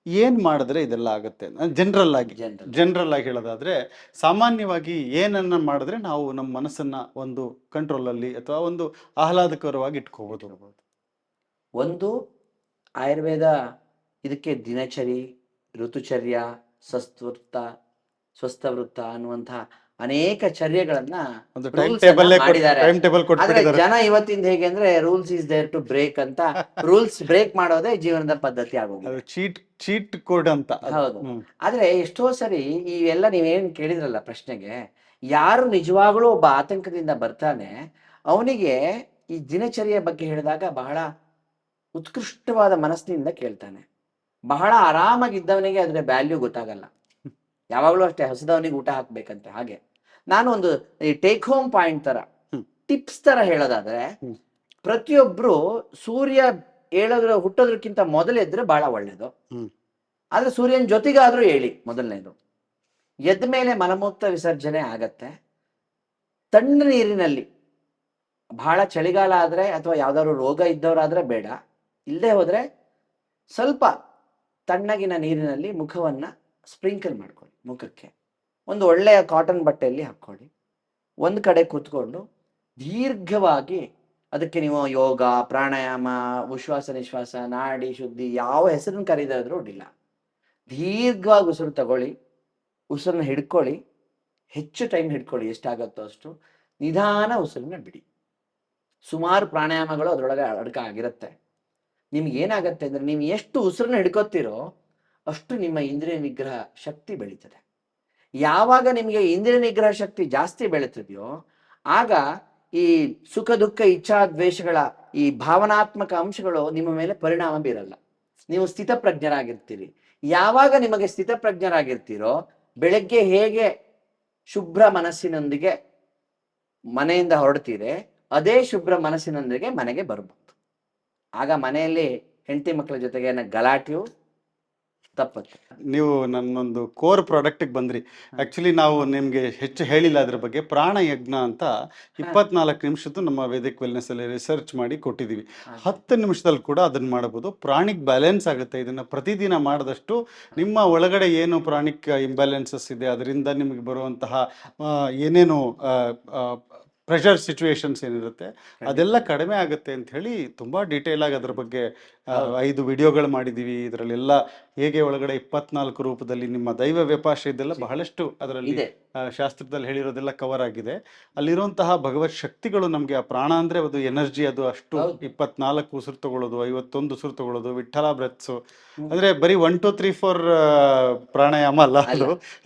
ಏನ್ ಮಾಡಿದ್ರೆ ಇದೆಲ್ಲ ಆಗುತ್ತೆ? ಜನರಲ್ ಆಗಿ ಹೇಳೋದಾದ್ರೆ, ಸಾಮಾನ್ಯವಾಗಿ ಏನನ್ನ ಮಾಡಿದ್ರೆ ನಾವು ನಮ್ಮ ಮನಸ್ಸನ್ನ ಒಂದು ಕಂಟ್ರೋಲ್ ಅಲ್ಲಿ ಅಥವಾ ಒಂದು ಆಹ್ಲಾದಕರವಾಗಿ ಇಟ್ಕೋಬಹುದು? ಒಂದು, ಆಯುರ್ವೇದ ಇದಕ್ಕೆ ದಿನಚರಿ, ಋತುಚರ್ಯ, ಸ್ವಸ್ಥವೃತ್ತ ಅನ್ನುವಂತಹ ಅನೇಕ ಚರ್ಯಗಳನ್ನ ಆದ್ರೆ ಜನ ಇವತ್ತಿಂದ ಹೇಗೆ ಅಂದ್ರೆ rules is there to break ಅಂತ, ರೂಲ್ಸ್ ಬ್ರೇಕ್ ಮಾಡೋದೇ ಜೀವನದ ಪದ್ಧತಿ ಆಗೋದು, ಚೀಟ್ ಕೋಡ್ ಅಂತ. ಹೌದು. ಆದ್ರೆ ಎಷ್ಟೋ ಸರಿ ಇವೆಲ್ಲ ನೀವೇನ್ ಕೇಳಿದ್ರಲ್ಲ ಪ್ರಶ್ನೆಗೆ, ಯಾರು ನಿಜವಾಗ್ಲೂ ಒಬ್ಬ ಆತಂಕದಿಂದ ಬರ್ತಾನೆ ಅವನಿಗೆ ಈ ದಿನಚರಿಯ ಬಗ್ಗೆ ಹೇಳಿದಾಗ ಬಹಳ ಉತ್ಕೃಷ್ಟವಾದ ಮನಸ್ಸಿನಿಂದ ಕೇಳ್ತಾನೆ. ಬಹಳ ಆರಾಮಾಗಿದ್ದವನಿಗೆ ಅದ್ರ ವ್ಯಾಲ್ಯೂ ಗೊತ್ತಾಗಲ್ಲ. ಯಾವಾಗ್ಲೂ ಅಷ್ಟೇ, ಹೊಸದವನಿಗೆ ಊಟ ಹಾಕ್ಬೇಕಂತೆ. ಹಾಗೆ ನಾನು ಒಂದು ಟೇಕ್ ಹೋಮ್ ಪಾಯಿಂಟ್ ತರ, ಟಿಪ್ಸ್ ತರ ಹೇಳೋದಾದ್ರೆ, ಪ್ರತಿಯೊಬ್ರು ಸೂರ್ಯ ಹುಟ್ಟೋದ್ರಕ್ಕಿಂತ ಮೊದಲೆದ್ರೆ ಬಹಳ ಒಳ್ಳೇದು. ಆದ್ರೆ ಸೂರ್ಯನ ಜೊತೆಗಾದ್ರೂ ಹೇಳಿ. ಮೊದಲನೇದು, ಎದ್ದ ಮೇಲೆ ಮಲಮೂತ್ರ ವಿಸರ್ಜನೆ ಆಗತ್ತೆ. ತಣ್ಣ ನೀರಿನಲ್ಲಿ, ಬಹಳ ಚಳಿಗಾಲ ಆದ್ರೆ ಅಥವಾ ಯಾವ್ದಾದ್ರು ರೋಗ ಇದ್ದವರಾದ್ರೆ ಬೇಡ, ಇಲ್ಲದೆ ಹೋದ್ರೆ ಸ್ವಲ್ಪ ತಣ್ಣಗಿನ ನೀರಿನಲ್ಲಿ ಮುಖವನ್ನ ಸ್ಪ್ರಿಂಕಲ್ ಮಾಡ್ಕೊಳ್ಳಿ. ಮುಖಕ್ಕೆ ಒಂದು ಒಳ್ಳೆಯ ಕಾಟನ್ ಬಟ್ಟೆಯಲ್ಲಿ ಹಾಕ್ಕೊಳ್ಳಿ. ಒಂದು ಕಡೆ ಕೂತ್ಕೊಂಡು ದೀರ್ಘವಾಗಿ, ಅದಕ್ಕೆ ನೀವು ಯೋಗ, ಪ್ರಾಣಾಯಾಮ, ಉಶ್ವಾಸ ನಿಶ್ವಾಸ, ನಾಡಿ ಶುದ್ಧಿ, ಯಾವ ಹೆಸರನ್ನು ಕರೀದಾದ್ರೂ ಅಡ್ಡಿಲ್ಲ. ದೀರ್ಘವಾಗಿ ಉಸಿರು ತಗೊಳ್ಳಿ, ಉಸಿರನ್ನ ಹಿಡ್ಕೊಳ್ಳಿ, ಹೆಚ್ಚು ಟೈಮ್ ಹಿಡ್ಕೊಳ್ಳಿ, ಎಷ್ಟಾಗತ್ತೋ ಅಷ್ಟು. ನಿಧಾನ ಉಸಿರನ್ನ ಬಿಡಿ. ಸುಮಾರು ಪ್ರಾಣಾಯಾಮಗಳು ಅದರೊಳಗೆ ಅಡಕ ಆಗಿರುತ್ತೆ. ನಿಮ್ಗೆ ಏನಾಗತ್ತೆ ಅಂದ್ರೆ, ನೀವು ಎಷ್ಟು ಉಸಿರನ್ನ ಹಿಡ್ಕೊತೀರೋ ಅಷ್ಟು ನಿಮ್ಮ ಇಂದ್ರಿಯ ನಿಗ್ರಹ ಶಕ್ತಿ ಬೆಳೀತದೆ. ಯಾವಾಗ ನಿಮಗೆ ಇಂದ್ರಿಯ ನಿಗ್ರಹ ಶಕ್ತಿ ಜಾಸ್ತಿ ಬೆಳೀತದೆಯೋ ಆಗ ಈ ಸುಖ ದುಃಖ ಇಚ್ಛಾ ದ್ವೇಷಗಳ ಈ ಭಾವನಾತ್ಮಕ ಅಂಶಗಳು ನಿಮ್ಮ ಮೇಲೆ ಪರಿಣಾಮ ಬೀರಲ್ಲ. ನೀವು ಸ್ಥಿತಪ್ರಜ್ಞರಾಗಿರ್ತೀರಿ. ಯಾವಾಗ ನಿಮಗೆ ಸ್ಥಿತಪ್ರಜ್ಞರಾಗಿರ್ತೀರೋ, ಬೆಳಗ್ಗೆ ಹೇಗೆ ಶುಭ್ರ ಮನಸ್ಸಿನೊಂದಿಗೆ ಮನೆಯಿಂದ ಹೊರಡ್ತೀರಿ, ಅದೇ ಶುಭ್ರ ಮನಸ್ಸಿನೊಂದಿಗೆ ಮನೆಗೆ ಬರ್ಬೋದು. ಆಗ ಮನೆಯಲ್ಲಿ ಹೆಂಡತಿ ಮಕ್ಕಳ ಜೊತೆಗೆ ಗಲಾಟೆಯು ತಪ್ಪತ್ತೆ. ನೀವು ನನ್ನೊಂದು ಕೋರ್ ಪ್ರಾಡಕ್ಟಿಗೆ ಬಂದ್ರಿ. ಆ್ಯಕ್ಚುಲಿ ನಾವು ನಿಮಗೆ ಹೆಚ್ಚು ಹೇಳಿಲ್ಲ ಅದ್ರ ಬಗ್ಗೆ. ಪ್ರಾಣಯಜ್ಞ ಅಂತ 24 ನಿಮಿಷದ್ದು ನಮ್ಮ ವೇದಿಕ್ ವೆಲ್ನೆಸ್ಸಲ್ಲಿ ರಿಸರ್ಚ್ ಮಾಡಿ ಕೊಟ್ಟಿದ್ದೀವಿ. 10 ನಿಮಿಷದಲ್ಲಿ ಕೂಡ ಅದನ್ನು ಮಾಡ್ಬೋದು. ಪ್ರಾಣಿಕ್ ಬ್ಯಾಲೆನ್ಸ್ ಆಗುತ್ತೆ. ಇದನ್ನು ಪ್ರತಿದಿನ ಮಾಡಿದಷ್ಟು ನಿಮ್ಮ ಒಳಗಡೆ ಏನು ಪ್ರಾಣಿಕ್ ಇಂಬ್ಯಾಲೆನ್ಸಸ್ ಇದೆ, ಅದರಿಂದ ನಿಮಗೆ ಬರುವಂತಹ ಏನೇನು ಪ್ರೆಷರ್ ಸಿಚುವೇಶನ್ಸ್ ಏನಿರುತ್ತೆ ಅದೆಲ್ಲ ಕಡಿಮೆ ಆಗುತ್ತೆ ಅಂತ ಹೇಳಿ ತುಂಬ ಡೀಟೇಲ್ ಆಗಿ ಅದ್ರ ಬಗ್ಗೆ 5 ವಿಡಿಯೋಗಳು ಮಾಡಿದ್ದೀವಿ. ಇದರಲ್ಲೆಲ್ಲ ಹೇಗೆ ಒಳಗಡೆ 24 ರೂಪದಲ್ಲಿ ನಿಮ್ಮ ದೈವ ವ್ಯಪಾಶ ಇದೆಲ್ಲ ಬಹಳಷ್ಟು ಅದರಲ್ಲಿ ಶಾಸ್ತ್ರದಲ್ಲಿ ಹೇಳಿರೋದೆಲ್ಲ ಕವರ್ ಆಗಿದೆ. ಅಲ್ಲಿರುವಂತಹ ಭಗವತ್ ಶಕ್ತಿಗಳು ನಮಗೆ, ಆ ಪ್ರಾಣ ಅಂದರೆ ಅದು ಎನರ್ಜಿ, ಅದು ಅಷ್ಟು 24 ಉಸಿರು ತಗೊಳ್ಳೋದು, 51 ಉಸಿರು ತಗೊಳ್ಳೋದು, ವಿಠಲ ಬ್ರೆತ್ಸು ಅಂದರೆ ಬರೀ 1 2 3 4 ಪ್ರಾಣಾಯಾಮ ಅಲ್ಲ,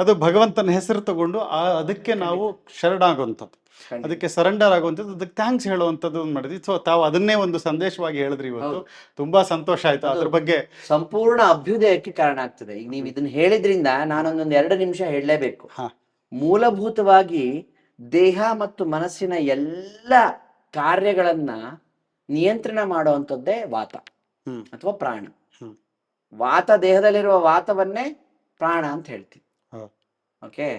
ಅದು ಭಗವಂತನ ಹೆಸರು ತಗೊಂಡು ಅದಕ್ಕೆ ನಾವು ಶರಣಾಗುವಂಥದ್ದು, ಅದಕ್ಕೆ ಸರೆಂಡರ್ ಆಗುವಂಥದ್ದು, ಅದಕ್ಕೆ ಥ್ಯಾಂಕ್ಸ್ ಹೇಳುವಂಥದ್ದು ಮಾಡಿದ್ವಿ. ಸೊ ತಾವು ಅದನ್ನೇ ಒಂದು ಸಂದೇಶವಾಗಿ ಹೇಳಿದ್ರಿ ಇವತ್ತು. ತುಂಬಾ ಸಂತೋಷ ಆಯ್ತು. ಅದ್ರ ಬಗ್ಗೆ ಸಂಪೂರ್ಣ ಅಭ್ಯುದಯಕ್ಕೆ ಕಾರಣ ಆಗ್ತದೆ. ಈಗ ನೀವು ಇದನ್ನ ಹೇಳಿದ್ರಿಂದ ನಾನೊಂದೊಂದು 2 ನಿಮಿಷ ಹೇಳಲೇಬೇಕು. ಮೂಲಭೂತವಾಗಿ ದೇಹ ಮತ್ತು ಮನಸ್ಸಿನ ಎಲ್ಲ ಕಾರ್ಯಗಳನ್ನ ನಿಯಂತ್ರಣ ಮಾಡುವಂಥದ್ದೇ ವಾತ ಅಥವಾ ಪ್ರಾಣ. ವಾತ, ದೇಹದಲ್ಲಿರುವ ವಾತವನ್ನೇ ಪ್ರಾಣ ಅಂತ ಹೇಳ್ತೀವಿ. ಓಕೆ.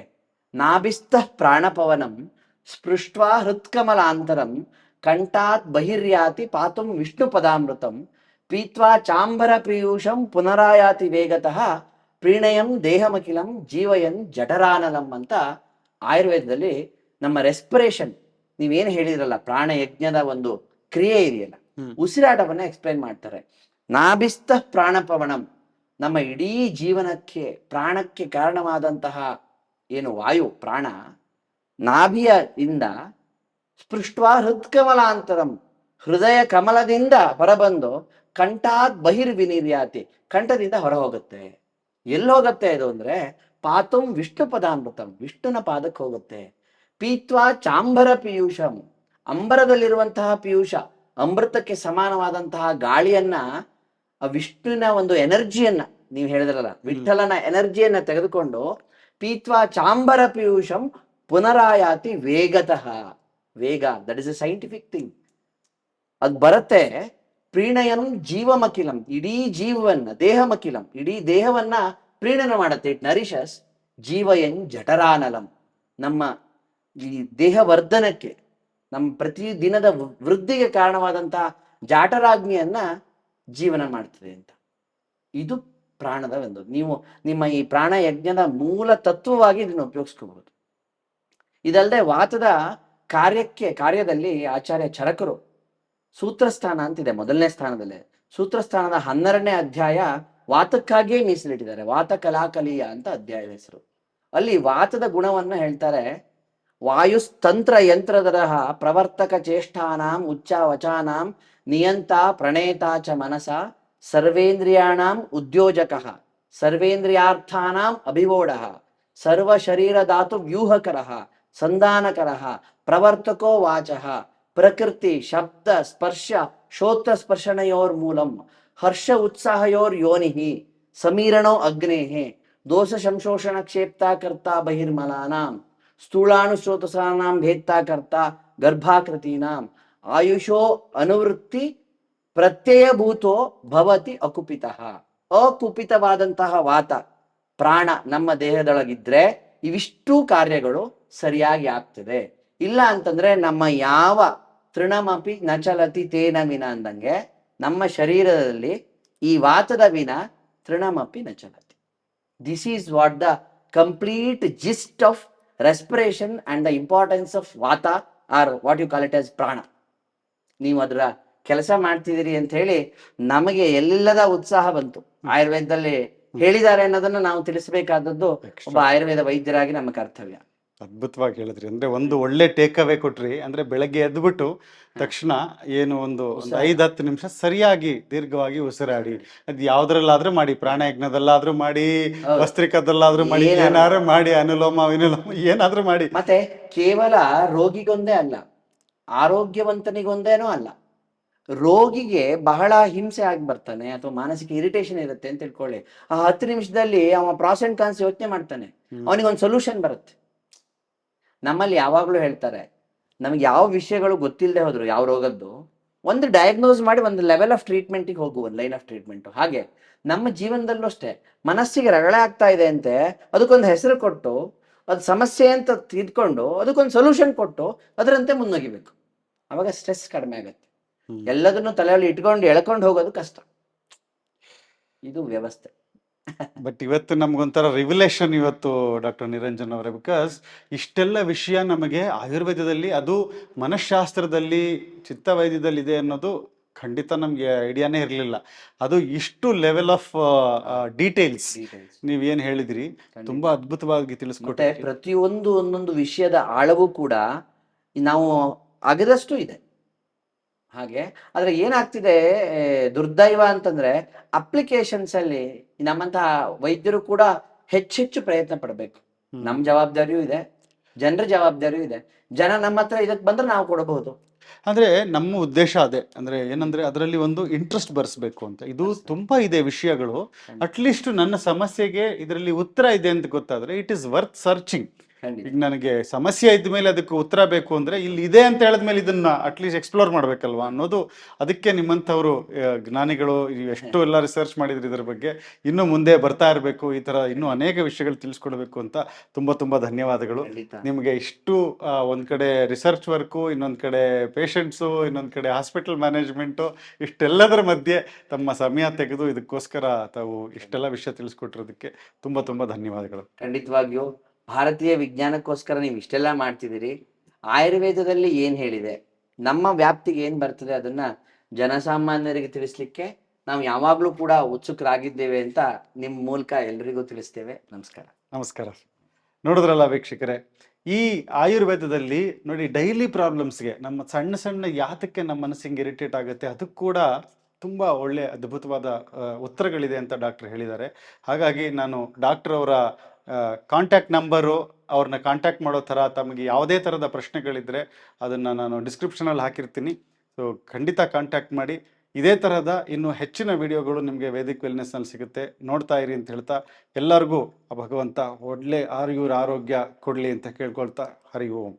ನಾಭಿಸ್ಥ ಪ್ರಾಣಪವನಂ ಸ್ಪೃಷ್ಟ್ವಾ ಹೃತ್ಕಮಲಾಂತರಂ ಕಂಠಾತ್ ಬಹಿರ್ಯಾತಿ ಪಾತುಂ ವಿಷ್ಣು ಪದಾಮೃತಂ ಪೀತ್ವಾ ಚಾಂಬರ ಪೀಯೂಷಂ ಪುನರಾಯಾತಿ ವೇಗತಃ ಪ್ರೀಣಯಂ ದೇಹಮಖಿಲಂ ಜೀವಯನ್ ಜಠರಾನಲಂ ಅಂತ ಆಯುರ್ವೇದದಲ್ಲಿ ನಮ್ಮ ರೆಸ್ಪಿರೇಷನ್, ನೀವೇನು ಹೇಳಿದ್ರಲ್ಲ ಪ್ರಾಣಯಜ್ಞದ ಒಂದು ಕ್ರಿಯೆ ಇದೆಯಲ್ಲ, ಉಸಿರಾಟವನ್ನ ಎಕ್ಸ್ಪ್ಲೈನ್ ಮಾಡ್ತಾರೆ. ನಾಭಿಸ್ಥ ಪ್ರಾಣಪವನಂ, ನಮ್ಮ ಇಡೀ ಜೀವನಕ್ಕೆ ಪ್ರಾಣಕ್ಕೆ ಕಾರಣವಾದಂತಹ ಏನು ವಾಯು ಪ್ರಾಣ, ನಾಭಿಯ ಇಂದ ಸ್ಪೃಷ್ಟ್ವಾ ಹೃತ್ಕಮಲಾಂತರಂ, ಹೃದಯ ಕಮಲದಿಂದ ಹೊರಬಂದು ಕಂಠಾತ್ ಬಹಿರ್ವಿನಿರ್ಯಾತಿ, ಕಂಠದಿಂದ ಹೊರ ಹೋಗುತ್ತೆ. ಎಲ್ಲಿ ಹೋಗುತ್ತೆ ಇದು ಅಂದ್ರೆ ಪಾತುಂ ವಿಷ್ಣು ಪದಾಮೃತಂ, ವಿಷ್ಣುನ ಪಾದಕ್ಕೆ ಹೋಗುತ್ತೆ. ಪೀತ್ವಾ ಚಾಂಬರ ಪೀಯೂಷಂ, ಅಂಬರದಲ್ಲಿರುವಂತಹ ಪೀಯೂಷ, ಅಮೃತಕ್ಕೆ ಸಮಾನವಾದಂತಹ ಗಾಳಿಯನ್ನ, ಆ ವಿಷ್ಣುವಿನ ಒಂದು ಎನರ್ಜಿಯನ್ನ, ನೀವು ಹೇಳಿದ್ರಲ್ಲ ವಿಠಲನ ಎನರ್ಜಿಯನ್ನ ತೆಗೆದುಕೊಂಡು ಪೀತ್ವಾ ಚಾಂಬರ ಪೀಯೂಷಂ ಪುನರಾಯಾತಿ ವೇಗತಃ, ವೇಗ, that is A scientific thing. ಅದು ಬರುತ್ತೆ. ಪ್ರೀಣಯಂ ಜೀವಮಖಿಲಂ, ಇಡೀ ಜೀವವನ್ನ, ದೇಹಮಖಿಲಂ, ಇಡೀ ದೇಹವನ್ನ ಪ್ರೀಣನ ಮಾಡುತ್ತೆ. It nourishes. ಜೀವಯನ್ ಜಠರಾನಲಂ, ನಮ್ಮ ಈ ದೇಹ ವರ್ಧನಕ್ಕೆ, ನಮ್ಮ ಪ್ರತಿ ದಿನದ ವೃದ್ಧಿಗೆ ಕಾರಣವಾದಂತಹ ಜಾಠರಾಗ್ನಿಯನ್ನ ಜೀವನ ಮಾಡ್ತದೆ ಅಂತ. ಇದು ಪ್ರಾಣದ ಒಂದು, ನೀವು ನಿಮ್ಮ ಈ ಪ್ರಾಣ ಯಜ್ಞದ ಮೂಲ ತತ್ವವಾಗಿ ಇದನ್ನು ಉಪಯೋಗಿಸ್ಕೋಬಹುದು. ಇದಲ್ಲದೆ ವಾತದ ಕಾರ್ಯದಲ್ಲಿ ಆಚಾರ್ಯ ಚರಕರು ಸೂತ್ರಸ್ಥಾನ ಅಂತಿದೆ, ಮೊದಲನೇ ಸ್ಥಾನದಲ್ಲೇ. ಸೂತ್ರಸ್ಥಾನದ 12ನೇ ಅಧ್ಯಾಯ ವಾತಕ್ಕಾಗಿಯೇ ಮೀಸಲಿಟ್ಟಿದ್ದಾರೆ. ವಾತ ಕಲಾಕಲೀಯ ಅಂತ ಅಧ್ಯಾಯದ ಹೆಸರು. ಅಲ್ಲಿ ವಾತದ ಗುಣವನ್ನ ಹೇಳ್ತಾರೆ. ವಾಯುಸ್ತಂತ್ರ ಯಂತ್ರದರಹ ಪ್ರವರ್ತಕ ಚೇಷ್ಟಾನಾಂ ಉಚ್ಚಾವಚಾನಾಂ ನಿಯಂತ ಪ್ರಣೇತಾ ಚ ಮನಸ ಸರ್ವೇಂದ್ರಿಯಾಣಾಂ ಉದ್ಯೋಜಕಃ ಸರ್ವೇಂದ್ರಿಯಾರ್ಥಾನಾಂ ಅಭಿವೋಢಃ ಸರ್ವ ಶರೀರ ಧಾತು ವ್ಯೂಹಕರಃ ಸಂಧಾನಕರಃ ಪ್ರವರ್ತಕೋ ವಾಚಃ ಪ್ರಕೃತಿ ಶಬ್ದ ಸ್ಪರ್ಶ ಶ್ರೋತ್ರ ಸ್ಪರ್ಶನಯೋರ್ಮೂಲಂ ಹರ್ಷ ಉತ್ಸಾಹಯೋರ್ ಯೋನಿಹಿ ಸಮೀರಣೋ ಅಗ್ನೇಃ ದೋಷ ಸಂಶೋಷಣ ಕ್ಷೇಪ್ತಾ ಕರ್ತಾ ಬಹಿರ್ಮಲಾನಾಂ ಸ್ಥೂಳಾನುಶ್ರೋತಸಾನಾಂ ಭೇತ್ತಾ ಕರ್ತಾ ಗರ್ಭಾಕೃತೀನಾಂ ಆಯುಷೋ ಅನುವೃತ್ತಿ ಪ್ರತ್ಯಯಭೂತೋ ಭವತಿ ಅಕುಪಿತಃ. ಅಕುಪಿತವಾದಂತಹ ವಾತ ಪ್ರಾಣ ನಮ್ಮ ದೇಹದೊಳಗಿದ್ರೆ ಇವಿಷ್ಟು ಕಾರ್ಯಗಳು ಸರಿಯಾಗಿ ಆಗ್ತದೆ. ಇಲ್ಲ ಅಂತಂದ್ರೆ ನಮ್ಮ ಯಾವ ತೃಣಮಪಿ ನಚಲತಿ ತೇನ ವಿನ ಅಂದಂಗೆ ನಮ್ಮ ಶರೀರದಲ್ಲಿ ಈ ವಾತದ ವಿನ ತೃಣಮಪಿ ನಚಲತಿ. This is what the complete gist of respiration and the importance of vata or what you call it as prana. ನೀವು ಅದರ ಕೆಲಸ ಮಾಡ್ತಿದ್ದೀರಿ ಅಂತ ಹೇಳಿ ನಮಗೆ ಎಲ್ಲೆಲ್ಲದ ಉತ್ಸಾಹ ಬಂತು. ಆಯುರ್ವೇದದಲ್ಲಿ ಹೇಳಿದ್ದಾರೆ ಅನ್ನೋದನ್ನ ನಾವು ತಿಳಿಸಬೇಕಾದದ್ದು ಒಬ್ಬ ಆಯುರ್ವೇದ ವೈದ್ಯರಾಗಿ ನಮ್ಮ ಕರ್ತವ್ಯ. ಅದ್ಭುತವಾಗಿ ಹೇಳಿದ್ರಿ. ಅಂದ್ರೆ ಒಂದು ಒಳ್ಳೆ ಟೇಕ್ ಅವೇ ಕೊಟ್ರಿ. ಅಂದ್ರೆ ಬೆಳಗ್ಗೆ ಎದ್ಬಿಟ್ಟು ತಕ್ಷಣ ಏನು ಒಂದು 5-10 ನಿಮಿಷ ಸರಿಯಾಗಿ ದೀರ್ಘವಾಗಿ ಉಸಿರಾಡಿ. ಅದು ಯಾವ್ದ್ರಲ್ಲಾದ್ರೂ ಮಾಡಿ, ಪ್ರಾಣಾಯಾಮದಲ್ಲಾದ್ರೂ ಮಾಡಿ, ಹೌದು. ಭಸ್ತ್ರಿಕಾದಲ್ಲಾದ್ರೂ ಮಾಡಿ, ಏನಾದ್ರೂ ಮಾಡಿ, ಅನುಲೋಮ ವಿನುಲೋಮ ಏನಾದ್ರೂ ಮಾಡಿ. ಮತ್ತೆ ಕೇವಲ ರೋಗಿಗೊಂದೇ ಅಲ್ಲ, ಆರೋಗ್ಯವಂತನಿಗೊಂದೇನೂ ಅಲ್ಲ, ರೋಗಿಗೆ ಬಹಳ ಹಿಂಸೆ ಆಗಿ ಬರ್ತಾನೆ ಅಥವಾ ಮಾನಸಿಕ ಇರಿಟೇಷನ್ ಇರುತ್ತೆ ಅಂತ ತಿಳ್ಕೊಳ್ಳಿ, ಆ 10 ನಿಮಿಷದಲ್ಲಿ ಅವ ಪ್ರಾಸ್ ಅಂಡ್ ಕಾನ್ಸ್ ಯೋಚನೆ ಮಾಡ್ತಾನೆ, ಅವನಿಗೊಂದು ಸೊಲ್ಯೂಷನ್ ಬರುತ್ತೆ. ನಮ್ಮಲ್ಲಿ ಯಾವಾಗ್ಲೂ ಹೇಳ್ತಾರೆ, ನಮ್ಗೆ ಯಾವ ವಿಷಯಗಳು ಗೊತ್ತಿಲ್ಲದೆ ಹೋದ್ರು ಯಾವ ರೋಗದ್ದು ಒಂದು ಡಯಾಗ್ನೋಸ್ ಮಾಡಿ ಒಂದು ಲೆವೆಲ್ ಆಫ್ ಟ್ರೀಟ್ಮೆಂಟಿಗೆ ಹೋಗು, ಒಂದು ಲೈನ್ ಆಫ್ ಟ್ರೀಟ್ಮೆಂಟ್. ಹಾಗೆ ನಮ್ಮ ಜೀವನದಲ್ಲೂ ಅಷ್ಟೇ, ಮನಸ್ಸಿಗೆ ರಗಳೆ ಆಗ್ತಾ ಇದೆ ಅಂತೆ ಅದಕ್ಕೊಂದು ಹೆಸರು ಕೊಟ್ಟು, ಅದು ಸಮಸ್ಯೆ ಅಂತ ತಿದ್ಕೊಂಡು ಅದಕ್ಕೊಂದು ಸೊಲ್ಯೂಷನ್ ಕೊಟ್ಟು ಅದರಂತೆ ಮುನ್ನೋಗಿಬೇಕು. ಅವಾಗ ಸ್ಟ್ರೆಸ್ ಕಡಿಮೆ ಆಗುತ್ತೆ. ಎಲ್ಲದನ್ನು ತಲೆಯಲ್ಲಿ ಇಟ್ಕೊಂಡು ಎಳ್ಕೊಂಡು ಹೋಗೋದು ಕಷ್ಟ. ಇದು ವ್ಯವಸ್ಥೆ. ಬಟ್ ಇವತ್ತು ನಮ್ಗೊಂಥರ ರಿವಿಲೇಷನ್ ಇವತ್ತು ಡಾಕ್ಟರ್ ನಿರಂಜನ್ ಅವರೇ. ಬಿಕಾಸ್ ಇಷ್ಟೆಲ್ಲ ವಿಷಯ ನಮಗೆ ಆಯುರ್ವೇದದಲ್ಲಿ, ಅದು ಮನಃಶಾಸ್ತ್ರದಲ್ಲಿ, ಚಿತ್ತವೈದ್ಯದಲ್ಲಿ ಇದೆ ಅನ್ನೋದು ಖಂಡಿತ ನಮಗೆ ಐಡಿಯಾನೇ ಇರಲಿಲ್ಲ. ಅದು ಇಷ್ಟು ಲೆವೆಲ್ ಆಫ್ ಡೀಟೇಲ್ಸ್ ನೀವೇನು ಹೇಳಿದ್ರಿ, ತುಂಬಾ ಅದ್ಭುತವಾಗಿ ತಿಳಿಸ್ಕೊಟ್ಟೆ. ಪ್ರತಿಯೊಂದು ಒಂದೊಂದು ವಿಷಯದ ಆಳವೂ ಕೂಡ ನಾವು ಅಗದಷ್ಟು ಇದೆ. ಹಾಗೆ ಆದ್ರೆ ಏನಾಗ್ತಿದೆ, ದುರ್ದೈವ ಅಂತಂದ್ರೆ ಅಪ್ಲಿಕೇಶನ್ಸ್ ಅಲ್ಲಿ ನಮ್ಮಂತಹ ವೈದ್ಯರು ಕೂಡ ಹೆಚ್ಚೆಚ್ಚು ಪ್ರಯತ್ನ ಪಡಬೇಕು. ನಮ್ ಜವಾಬ್ದಾರಿಯೂ ಇದೆ, ಜನರ ಜವಾಬ್ದಾರಿಯೂ ಇದೆ. ಜನ ನಮ್ಮ ಹತ್ರ ಇದಕ್ಕೆ ಬಂದ್ರೆ ನಾವು ಕೊಡಬಹುದು. ಅಂದ್ರೆ ನಮ್ಮ ಉದ್ದೇಶ ಅದೇ, ಅಂದ್ರೆ ಏನಂದ್ರೆ ಅದರಲ್ಲಿ ಒಂದು ಇಂಟ್ರೆಸ್ಟ್ ಬರ್ಸ್ಬೇಕು ಅಂತ. ಇದು ತುಂಬಾ ಇದೆ ವಿಷಯಗಳು. ಅಟ್ಲೀಸ್ಟ್ ನನ್ನ ಸಮಸ್ಯೆಗೆ ಇದರಲ್ಲಿ ಉತ್ತರ ಇದೆ ಅಂತ ಗೊತ್ತಾದ್ರೆ ಇಟ್ ಇಸ್ ವರ್ತ್ ಸರ್ಚಿಂಗ್. ಈಗ ನನಗೆ ಸಮಸ್ಯೆ ಇದ್ದ ಮೇಲೆ ಅದಕ್ಕೆ ಉತ್ತರ ಬೇಕು ಅಂದ್ರೆ ಇಲ್ಲಿ ಇದೆ ಅಂತ ಹೇಳಿದ್ಮೇಲೆ ಇದನ್ನ ಅಟ್ಲೀಸ್ಟ್ ಎಕ್ಸ್ಪ್ಲೋರ್ ಮಾಡ್ಬೇಕಲ್ವಾ ಅನ್ನೋದು. ಅದಕ್ಕೆ ನಿಮ್ಮಂಥವ್ರು ಜ್ಞಾನಿಗಳು ಎಷ್ಟು ಎಲ್ಲ ರಿಸರ್ಚ್ ಮಾಡಿದ್ರು ಇದ್ರ ಬಗ್ಗೆ, ಇನ್ನು ಮುಂದೆ ಬರ್ತಾ ಇರಬೇಕು, ಈ ತರ ಇನ್ನೂ ಅನೇಕ ವಿಷಯಗಳು ತಿಳಿಸ್ಕೊಡ್ಬೇಕು ಅಂತ ತುಂಬಾ ತುಂಬಾ ಧನ್ಯವಾದಗಳು ನಿಮಗೆ. ಇಷ್ಟು ಒಂದ್ ಕಡೆ ರಿಸರ್ಚ್ ವರ್ಕು, ಇನ್ನೊಂದ್ ಕಡೆ ಪೇಷಂಟ್ಸು, ಇನ್ನೊಂದ್ ಕಡೆ ಹಾಸ್ಪಿಟಲ್ ಮ್ಯಾನೇಜ್ಮೆಂಟು, ಇಷ್ಟೆಲ್ಲದರ ಮಧ್ಯೆ ತಮ್ಮ ಸಮಯ ತೆಗೆದು ಇದಕ್ಕೋಸ್ಕರ ತಾವು ಇಷ್ಟೆಲ್ಲ ವಿಷಯ ತಿಳಿಸ್ಕೊಟ್ಟಿರೋದಕ್ಕೆ ತುಂಬಾ ತುಂಬಾ ಧನ್ಯವಾದಗಳು. ಖಂಡಿತವಾಗಿಯೂ ಭಾರತೀಯ ವಿಜ್ಞಾನಕ್ಕೋಸ್ಕರ ನೀವು ಇಷ್ಟೆಲ್ಲ ಮಾಡ್ತಿದ್ದೀರಿ. ಆಯುರ್ವೇದದಲ್ಲಿ ಏನ್ ಹೇಳಿದೆ, ನಮ್ಮ ವ್ಯಾಪ್ತಿಗೆ ಏನ್ ಬರ್ತದೆ ಅದನ್ನ ಜನಸಾಮಾನ್ಯರಿಗೆ ತಿಳಿಸ್ಲಿಕ್ಕೆ ನಾವು ಯಾವಾಗ್ಲೂ ಕೂಡ ಉತ್ಸುಕರಾಗಿದ್ದೇವೆ ಅಂತ ನಿಮ್ಮ ಮೂಲಕ ಎಲ್ರಿಗೂ ತಿಳಿಸ್ತೇವೆ. ನಮಸ್ಕಾರ. ನಮಸ್ಕಾರ. ನೋಡಿದ್ರಲ್ಲ ವೀಕ್ಷಕರೇ, ಈ ಆಯುರ್ವೇದದಲ್ಲಿ ನೋಡಿ, ಡೈಲಿ ಪ್ರಾಬ್ಲಮ್ಸ್ಗೆ, ನಮ್ಮ ಸಣ್ಣ ಸಣ್ಣ ಯಾತಕ್ಕೆ ನಮ್ಮ ಮನಸ್ಸಿಗೆ ಇರಿಟೇಟ್ ಆಗುತ್ತೆ, ಅದಕ್ಕೆ ಕೂಡ ತುಂಬ ಒಳ್ಳೆ ಅದ್ಭುತವಾದ ಉತ್ತರಗಳಿದೆ ಅಂತ ಡಾಕ್ಟರ್ ಹೇಳಿದ್ದಾರೆ. ಹಾಗಾಗಿ ನಾನು ಡಾಕ್ಟರ್ ಅವರ ಕಾಂಟ್ಯಾಕ್ಟ್ ನಂಬರು, ಅವ್ರನ್ನ ಕಾಂಟ್ಯಾಕ್ಟ್ ಮಾಡೋ ಥರ ತಮಗೆ ಯಾವುದೇ ಥರದ ಪ್ರಶ್ನೆಗಳಿದ್ದರೆ ಅದನ್ನು ನಾನು ಡಿಸ್ಕ್ರಿಪ್ಷನಲ್ಲಿ ಹಾಕಿರ್ತೀನಿ. ಸೊ ಖಂಡಿತ ಕಾಂಟ್ಯಾಕ್ಟ್ ಮಾಡಿ. ಇದೇ ತರಹದ ಇನ್ನೂ ಹೆಚ್ಚಿನ ವಿಡಿಯೋಗಳು ನಿಮಗೆ ವೇದಿಕ್ ವೆಲ್ನೆಸ್ನಲ್ಲಿ ಸಿಗುತ್ತೆ, ನೋಡ್ತಾ ಇರಿ ಅಂತ ಹೇಳ್ತಾ, ಎಲ್ಲರಿಗೂ ಭಗವಂತ ಒಳ್ಳೆ ಆರೋಗ್ಯ ಕೊಡಲಿ ಅಂತ ಕೇಳ್ಕೊಳ್ತಾ, ಹರಿ ಓಂ.